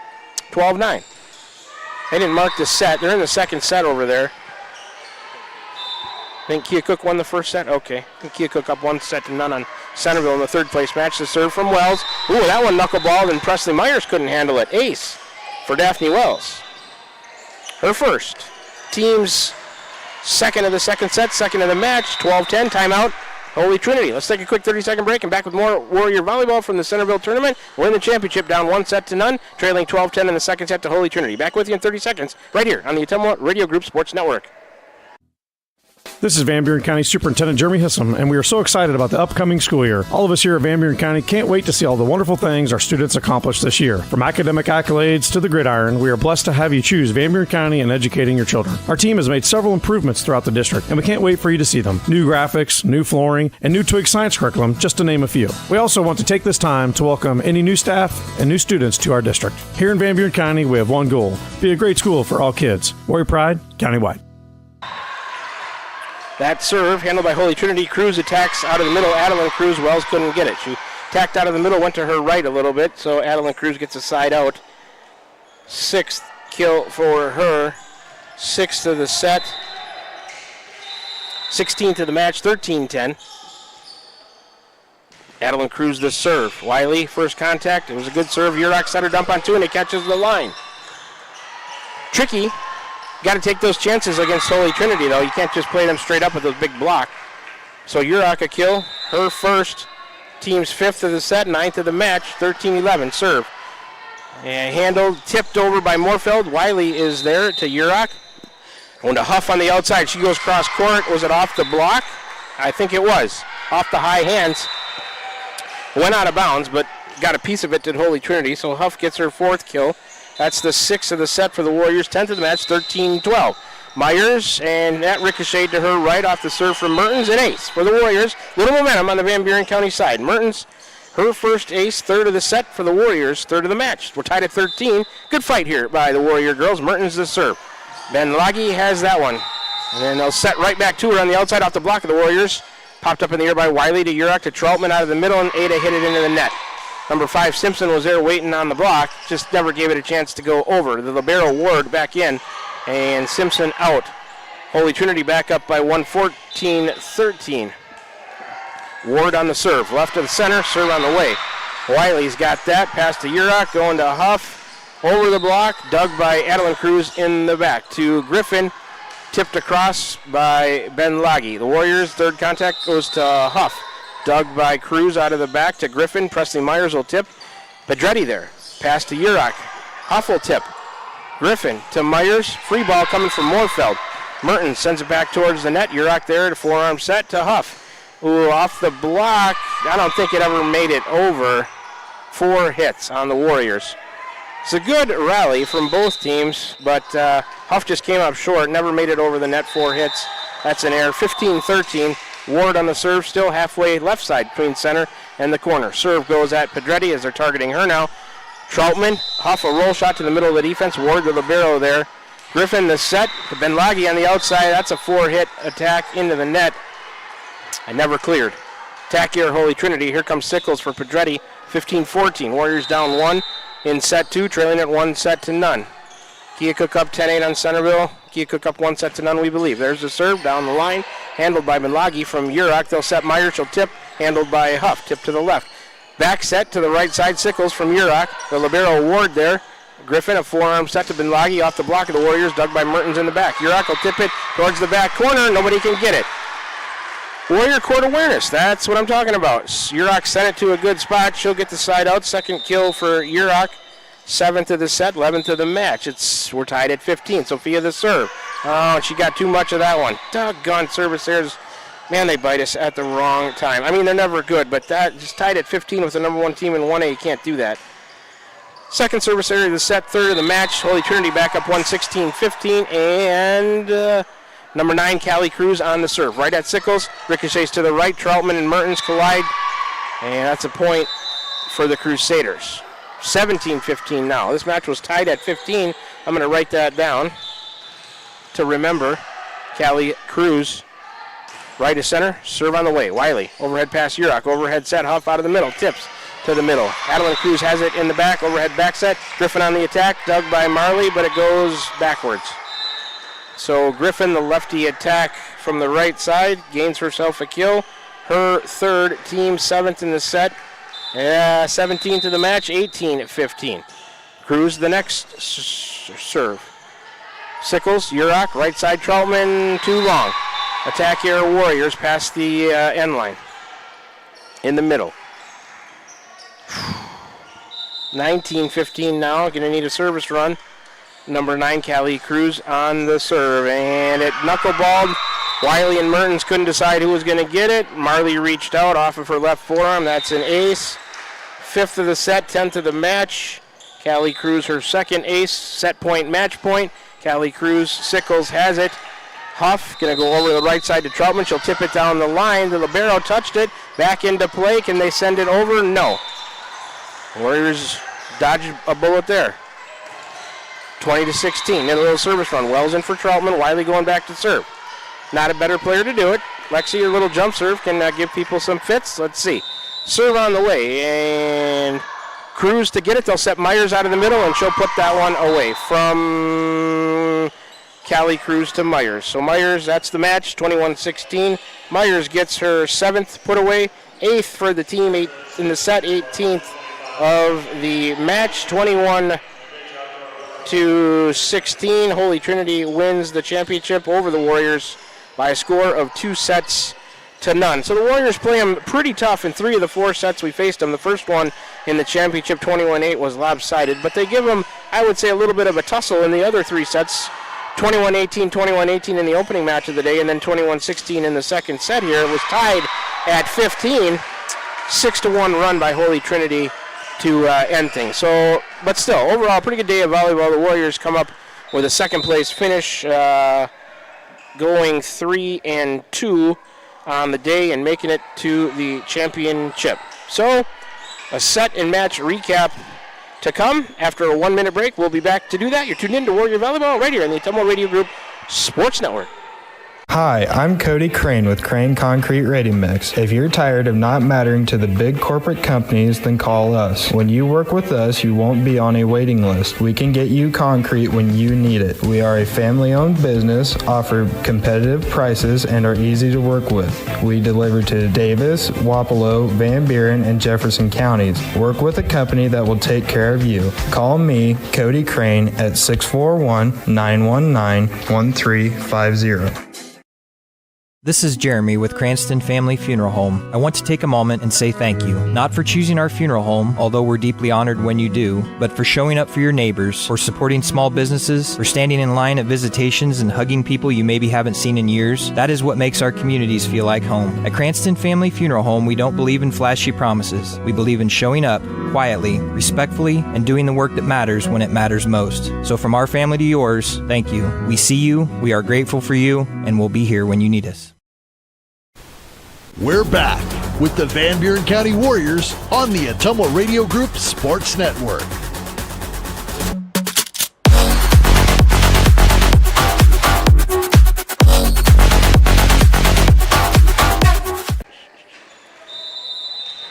S2: 12-9. They didn't mark the set. They're in the second set over there. I think Kia Cook won the first set? Okay. I think Kia Cook up 1-0 on Centerville in the third place match. The serve from Wells. Ooh, that one knuckleballed, and Presley Myers couldn't handle it. Ace for Daphne Wells. Her first. Team's second of the second set, second of the match. 12-10, timeout. Holy Trinity. Let's take a quick 30-second break and back with more Warrior Volleyball from the Centerville Tournament. We're in the championship down 1-0, trailing 12-10 in the second set to Holy Trinity. Back with you in 30 seconds right here on the Ottumwa Radio Group Sports Network.
S3: This is Van Buren County Superintendent Jeremy Hissam, and we are so excited about the upcoming school year. All of us here at Van Buren County can't wait to see all the wonderful things our students accomplish this year. From academic accolades to the gridiron, we are blessed to have you choose Van Buren County in educating your children. Our team has made several improvements throughout the district, and we can't wait for you to see them. New graphics, new flooring, and new Twig science curriculum, just to name a few. We also want to take this time to welcome any new staff and new students to our district. Here in Van Buren County, we have one goal: be a great school for all kids. Warrior Pride, countywide.
S2: That serve, handled by Holy Trinity. Cruz attacks out of the middle. Adeline Cruz, Wells couldn't get it. She tacked out of the middle, went to her right a little bit, so Adeline Cruz gets a side out. Sixth kill for her. Sixth of the set. 16th of the match, 13-10. Adeline Cruz the serve. Wiley, first contact. It was a good serve. Urach set her dump on 2, and it catches the line. Tricky. Got to take those chances against Holy Trinity, though. You can't just play them straight up with those big block. So Urach a kill. Her first. Team's fifth of the set, ninth of the match. 13-11 serve. And handled, tipped over by Moorfeld. Wiley is there to Urach. Going to Huff on the outside. She goes cross court. Was it off the block? I think it was. Off the high hands. Went out of bounds, but got a piece of it to Holy Trinity. So Huff gets her fourth kill. That's the sixth of the set for the Warriors. 10th of the match, 13-12. Myers, and that ricocheted to her right off the serve from Mertens. An ace for the Warriors. Little momentum on the Van Buren County side. Mertens, her first ace, third of the set for the Warriors, third of the match. We're tied at 13. Good fight here by the Warrior girls. Mertens the serve. Ben Laggy has that one. And then they'll set right back to her on the outside off the block of the Warriors. Popped up in the air by Wiley to Urach to Troutman out of the middle, and Ada hit it into the net. Number 5, Simpson, was there waiting on the block, just never gave it a chance to go over. The libero Ward back in, and Simpson out. Holy Trinity back up by 114-13. Ward on the serve, left of the center, serve on the way. Wiley's got that, pass to Urach, going to Huff, over the block, dug by Adeline Cruz in the back to Griffin, tipped across by Ben Laggy. The Warriors' third contact goes to Huff. Dug by Cruz out of the back to Griffin. Presley Myers will tip. Pedretti there. Pass to Urach. Huff will tip. Griffin to Myers. Free ball coming from Moorfeld. Mertens sends it back towards the net. Urach there to forearm set to Huff. Ooh, off the block. I don't think it ever made it over. 4 hits on the Warriors. It's a good rally from both teams, but Huff just came up short. Never made it over the net. 4 hits. That's an error. 15-13. Ward on the serve, still halfway left side between center and the corner. Serve goes at Pedretti as they're targeting her now. Troutman, Huff, a roll shot to the middle of the defense. Ward the libero there. Griffin the set. Ben Laggy on the outside. That's a 4-hit attack into the net. I never cleared. Attack here, Holy Trinity. Here comes Sickles for Pedretti. 15-14. Warriors down 1 in set 2, trailing at 1-0. Keokuk up 10-8 on Centerville. Keokuk up 1-0, we believe. There's the serve down the line, handled by Ben Laggy from Urach. They'll set Myers, she'll tip, handled by Huff, tip to the left. Back set to the right side, Sickles from Urach. The libero Ward there. Griffin, a forearm set to Ben Laggy off the block of the Warriors, dug by Mertens in the back. Urach will tip it towards the back corner. Nobody can get it. Warrior court awareness, that's what I'm talking about. Urach sent it to a good spot. She'll get the side out. Second kill for Urach. 7th of the set, 11th of the match. We're tied at 15. Sophia the serve. Oh, she got too much of that one. Doggone service errors. Man, they bite us at the wrong time. I mean, they're never good, but that just tied at 15 with the number 1 team in 1A. You can't do that. Second service area of the set, 3rd of the match. Holy Trinity back up 116-15, and number 9, Callie Cruz on the serve. Right at Sickles. Ricochets to the right. Troutman and Mertens collide, and that's a point for the Crusaders. 17-15 now. This match was tied at 15. I'm going to write that down to remember. Callie Cruz, right to center, serve on the way. Wiley, overhead pass Urach, overhead set, Huff out of the middle, tips to the middle. Adeline Cruz has it in the back, overhead back set. Griffin on the attack, dug by Marley, but it goes backwards. So Griffin, the lefty attack from the right side, gains herself a kill. Her 3rd, team 7th in the set. 17th of the match, 18-15. Cruz the next serve. Sickles, Urach, right side Troutman, too long. Attack here, Warriors past the end line. In the middle. 19-15 now, going to need a service run. Number 9, Callie Cruz on the serve, and it knuckleballed. Wiley and Mertens couldn't decide who was going to get it. Marley reached out off of her left forearm. That's an ace. 5th of the set, 10th of the match. Callie Cruz, her 2nd ace. Set point, match point. Callie Cruz, Sickles has it. Huff going to go over the right side to Troutman. She'll tip it down the line. The libero touched it. Back into play. Can they send it over? No. Warriors dodged a bullet there. 20-16. Then a little service run. Wells in for Troutman. Wiley going back to serve. Not a better player to do it. Lexi, your little jump serve can give people some fits. Let's see. Serve on the way. And Cruz to get it. They'll set Myers out of the middle, and she'll put that one away from Callie Cruz to Myers. So Myers, that's the match, 21-16. Myers gets her 7th put away, 8th for the team, 8th in the set, 18th of the match, 21-16. Holy Trinity wins the championship over the Warriors by a score of 2-0. So the Warriors play them pretty tough in 3 of the 4 sets we faced them. The first one in the championship, 21-8, was lopsided, but they give them, I would say, a little bit of a tussle in the other 3 sets. 21-18, 21-18 in the opening match of the day, and then 21-16 in the second set here. It was tied at 15. 6-1 run by Holy Trinity to end things. So, but still, overall, pretty good day of volleyball. The Warriors come up with a 2nd place finish, going 3-2 on the day and making it to the championship. So, a set and match recap to come after a 1-minute break. We'll be back to do that. You're tuned in to Warrior Volleyball right here on the Ottumwa Radio Group Sports Network.
S10: Hi, I'm Cody Crane with Crane Concrete Ready Mix. If you're tired of not mattering to the big corporate companies, then call us. When you work with us, you won't be on a waiting list. We can get you concrete when you need it. We are a family-owned business, offer competitive prices, and are easy to work with. We deliver to Davis, Wapello, Van Buren, and Jefferson counties. Work with a company that will take care of you. Call me, Cody Crane, at 641-919-1350.
S4: This is Jeremy with Cranston Family Funeral Home. I want to take a moment and say thank you, not for choosing our funeral home, although we're deeply honored when you do, but for showing up for your neighbors, for supporting small businesses, for standing in line at visitations and hugging people you maybe haven't seen in years. That is what makes our communities feel like home. At Cranston Family Funeral Home, we don't believe in flashy promises. We believe in showing up quietly, respectfully, and doing the work that matters when it matters most. So from our family to yours, thank you. We see you, we are grateful for you, and we'll be here when you need us.
S1: We're back with the Van Buren County Warriors on the Ottumwa Radio Group Sports Network.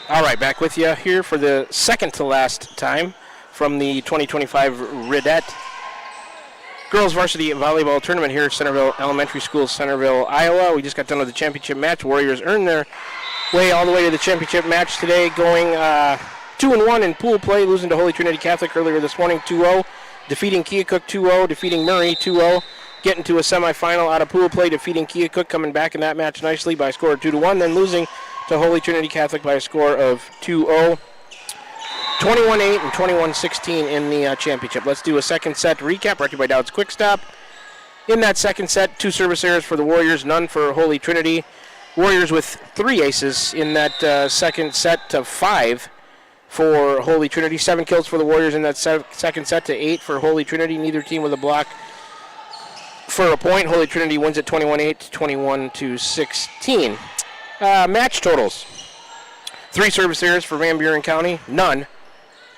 S2: All right, back with you here for the second to last time from the 2025 Redette Girls Varsity Volleyball Tournament here at Centerville Elementary School, Centerville, Iowa. We just got done with the championship match. Warriors earned their way all the way to the championship match today, going 2-1 in pool play, losing to Holy Trinity Catholic earlier this morning 2-0, defeating Keokuk 2-0, defeating Murray 2-0, getting to a semifinal out of pool play, defeating Keokuk, coming back in that match nicely by a score of 2-1, then losing to Holy Trinity Catholic by a score of 2-0. 21-8 and 21-16 in the championship. Let's do a second set recap brought to you by Dowd's Quick Stop. In that second set, 2 service errors for the Warriors, none for Holy Trinity. Warriors with 3 aces in that second set to 5 for Holy Trinity. 7 kills for the Warriors in that second set to 8 for Holy Trinity. Neither team with a block for a point. Holy Trinity wins at 21-8, 21-16. Match totals. 3 service errors for Van Buren County, none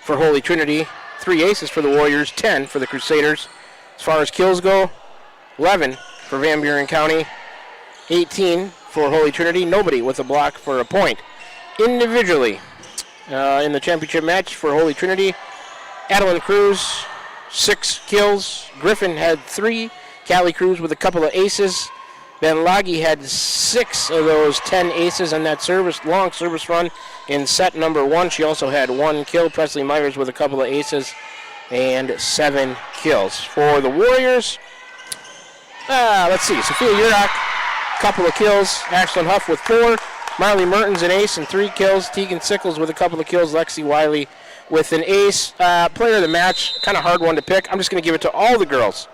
S2: for Holy Trinity. 3 aces for the Warriors, 10 for the Crusaders. As far as kills go, 11 for Van Buren County, 18 for Holy Trinity. Nobody with a block for a point. Individually, in the championship match for Holy Trinity, Adeline Cruz, 6 kills. Griffin had 3. Callie Cruz with a couple of aces. Ben Laghi had 6 of those 10 aces on that long service run in set number 1. She also had 1 kill. Presley Myers with a couple of aces and 7 kills. For the Warriors, let's see. Sophia Urach, couple of kills. Ashlyn Huff with 4. Marley Mertens an ace and 3 kills. Tegan Sickles with a couple of kills. Lexi Wiley with an ace. Player of the match, kind of hard one to pick. I'm just going to give it to all the girls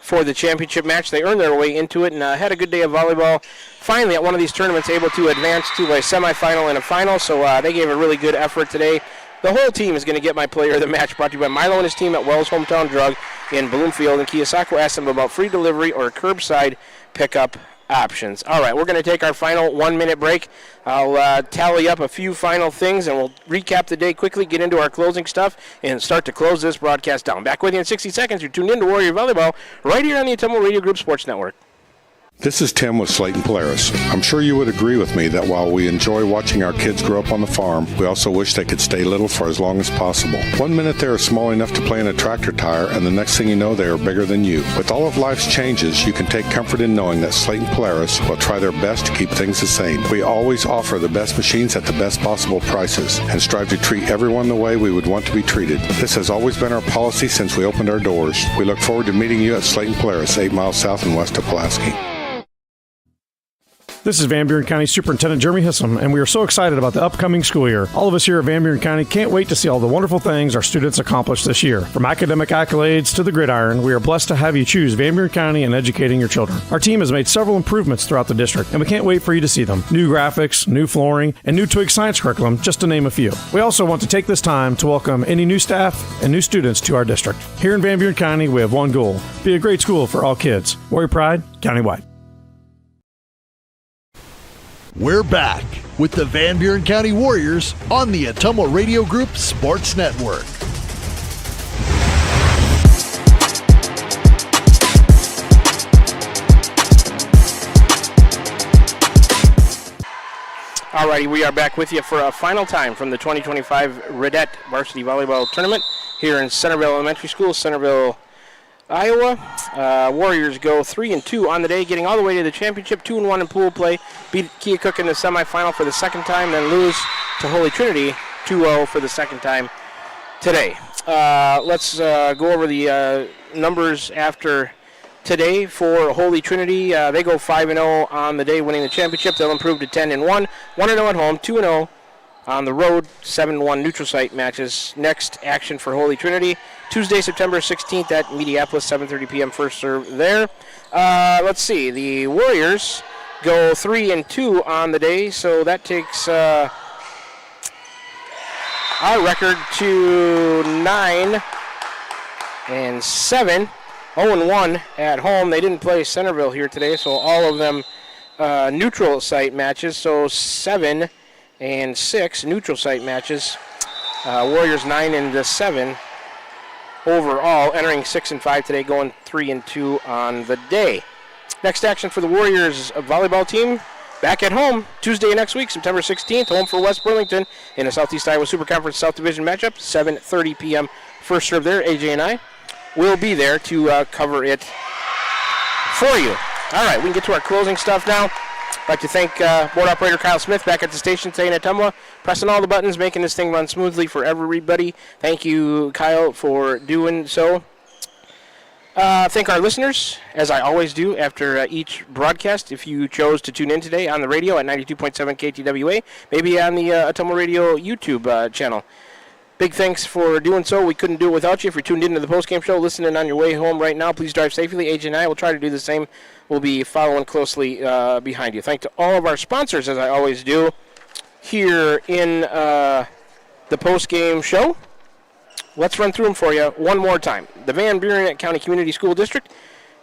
S2: for the championship match. They earned their way into it and had a good day of volleyball. Finally, at one of these tournaments, able to advance to a semifinal and a final, so they gave a really good effort today. The whole team is going to get my player of the match, brought to you by Milo and his team at Wells Hometown Drug in Bloomfield. And Kiyosako asked them about free delivery or curbside pickup options. All right, we're going to take our final 1-minute break. I'll tally up a few final things, and we'll recap the day quickly, get into our closing stuff, and start to close this broadcast down. Back with you in 60 seconds. You're tuned in to Warrior Volleyball right here on the Ottumwa Radio Group Sports Network.
S11: This is Tim with Slayton Polaris. I'm sure you would agree with me that while we enjoy watching our kids grow up on the farm, we also wish they could stay little for as long as possible. 1 minute they are small enough to play in a tractor tire, and the next thing you know, they are bigger than you. With all of life's changes, you can take comfort in knowing that Slayton Polaris will try their best to keep things the same. We always offer the best machines at the best possible prices and strive to treat everyone the way we would want to be treated. This has always been our policy since we opened our doors. We look forward to meeting you at Slayton Polaris, 8 miles south and west of Pulaski.
S3: This is Van Buren County Superintendent Jeremy Hissam, and we are so excited about the upcoming school year. All of us here at Van Buren County can't wait to see all the wonderful things our students accomplish this year. From academic accolades to the gridiron, we are blessed to have you choose Van Buren County in educating your children. Our team has made several improvements throughout the district, and we can't wait for you to see them. New graphics, new flooring, and new Twig science curriculum, just to name a few. We also want to take this time to welcome any new staff and new students to our district. Here in Van Buren County, we have one goal: be a great school for all kids. Warrior Pride, countywide.
S1: We're back with the Van Buren County Warriors on the Ottumwa Radio Group Sports Network.
S2: Alrighty, we are back with you for a final time from the 2025 Redette Varsity Volleyball Tournament here in Centerville Elementary School, Centerville, Iowa. Warriors go 3-2 on the day, getting all the way to the championship, 2-1 in pool play. Beat Keokuk in the semifinal for the second time, then lose to Holy Trinity 2-0 for the second time today. Let's go over the numbers after today for Holy Trinity. They go 5-0 on the day, winning the championship. They'll improve to 10-1, 1-0 at home, 2-0 on the road, 7-1 neutral site matches. Next action for Holy Trinity, Tuesday, September 16th at Mediapolis, 7:30 p.m. first serve there. Let's see, the Warriors go 3-2 on the day, so that takes our record to 9-7. 0-1 at home. They didn't play Centerville here today, so all of them neutral site matches. So 7-6 neutral site matches. Warriors 9-7 overall, entering 6-5 today, going 3-2 on the day. Next action for the Warriors volleyball team, back at home Tuesday next week, September 16th, home for West Burlington in a Southeast Iowa Super Conference South Division matchup, 7:30 p.m. first serve there. AJ and I will be there to cover it for you. All right, we can get to our closing stuff now. I'd like to thank board operator Kyle Smith back at the station today in Ottumwa, pressing all the buttons, making this thing run smoothly for everybody. Thank you, Kyle, for doing so. Thank our listeners, as I always do after each broadcast. If you chose to tune in today on the radio at 92.7 KTWA, maybe on the Ottumwa Radio YouTube channel. Big thanks for doing so. We couldn't do it without you. If you're tuned into the postgame show, listening on your way home right now, please drive safely. AJ and I will try to do the same. We'll be following closely behind you. Thanks to all of our sponsors, as I always do, here in the postgame show. Let's run through them for you one more time. The Van Buren County Community School District,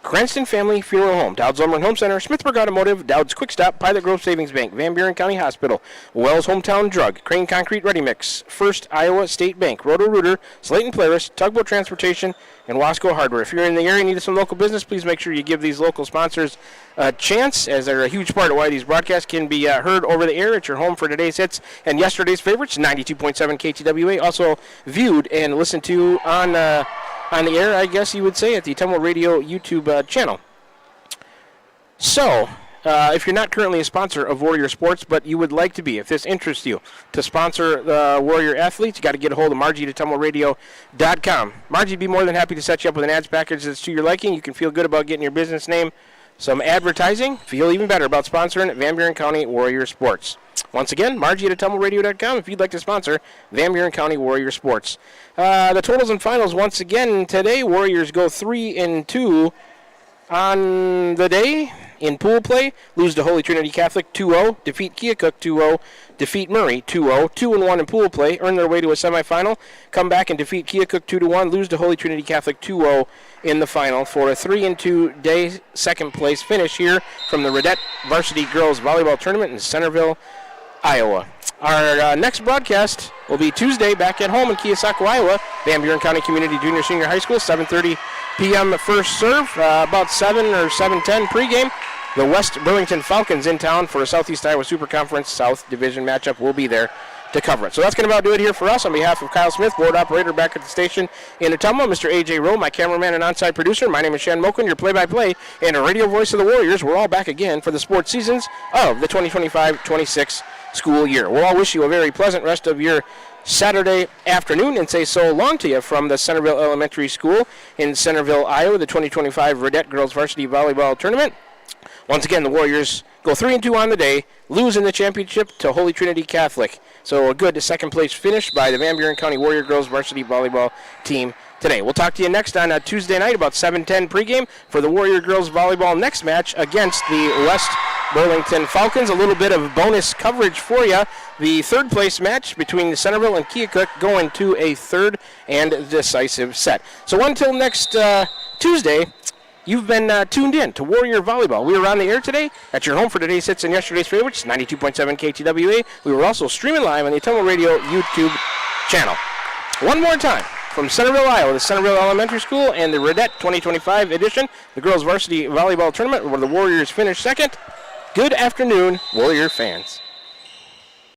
S2: Cranston Family Funeral Home, Dowd's Lumber and Home Center, Smithburg Automotive, Dowd's Quick Stop, Pilot Grove Savings Bank, Van Buren County Hospital, Wells Hometown Drug, Crane Concrete Ready Mix, First Iowa State Bank, Roto-Rooter, Slayton Polaris, Tugboat Transportation, and Wasco Hardware. If you're in the area and need some local business, please make sure you give these local sponsors a chance, as they're a huge part of why these broadcasts can be heard over the air at your home for today's hits and yesterday's favorites. 92.7 KTWA, also viewed and listened to on the air, I guess you would say, at the Ottumwa Radio YouTube channel. So, if you're not currently a sponsor of Warrior Sports, but you would like to be, if this interests you, to sponsor the Warrior athletes, you got to get a hold of Margie at OttumwaRadio.com. Margie would be more than happy to set you up with an ads package that's to your liking. You can feel good about getting your business name some advertising. Feel even better about sponsoring Van Buren County Warrior Sports. Once again, Margie at OttumwaRadio.com if you'd like to sponsor Van Buren County Warrior Sports. The totals and finals once again today. Warriors go 3-2 on the day in pool play. Lose to Holy Trinity Catholic 2-0. Defeat Keokuk 2-0. Defeat Murray 2-0. 2-1 in pool play. Earn their way to a semifinal. Come back and defeat Keokuk 2-1. Lose to Holy Trinity Catholic 2-0 in the final for a 3-2 day second place finish here from the Redette Varsity Girls Volleyball Tournament in Centerville, Iowa. Our next broadcast will be Tuesday back at home in Keosauqua, Iowa. Van Buren County Community Junior Senior High School, 7:30 p.m. first serve, about 7 or 7:10 pregame. The West Burlington Falcons in town for a Southeast Iowa Super Conference South Division matchup. We'll be there to cover it. So that's going to about do it here for us. On behalf of Kyle Smith, board operator back at the station in Ottumwa, Mr. A.J. Rowe, my cameraman and on-site producer, my name is Shan Moken, your play-by-play and a radio voice of the Warriors. We're all back again for the sports seasons of the 2025-26 school year. We'll all wish you a very pleasant rest of your Saturday afternoon and say so long to you from the Centerville Elementary School in Centerville, Iowa, the 2025 Redette Girls Varsity Volleyball Tournament. Once again, the Warriors go 3-2 on the day, lose in the championship to Holy Trinity Catholic. So a good second place finish by the Van Buren County Warrior Girls Varsity Volleyball team today. We'll talk to you next on Tuesday night about 7:10 pregame for the Warrior Girls Volleyball next match against the West Burlington Falcons. A little bit of bonus coverage for you. The third place match between Centerville and Keokuk going to a third and decisive set. So until next Tuesday, you've been tuned in to Warrior Volleyball. We were on the air today at your home for today's hits and yesterday's favorites, 92.7 KTWA. We were also streaming live on the Ottumwa Radio YouTube channel. One more time, from Centerville, Iowa, the Centerville Elementary School and the Redette 2025 edition, the Girls Varsity Volleyball Tournament, where the Warriors finished second. Good afternoon, Warrior fans.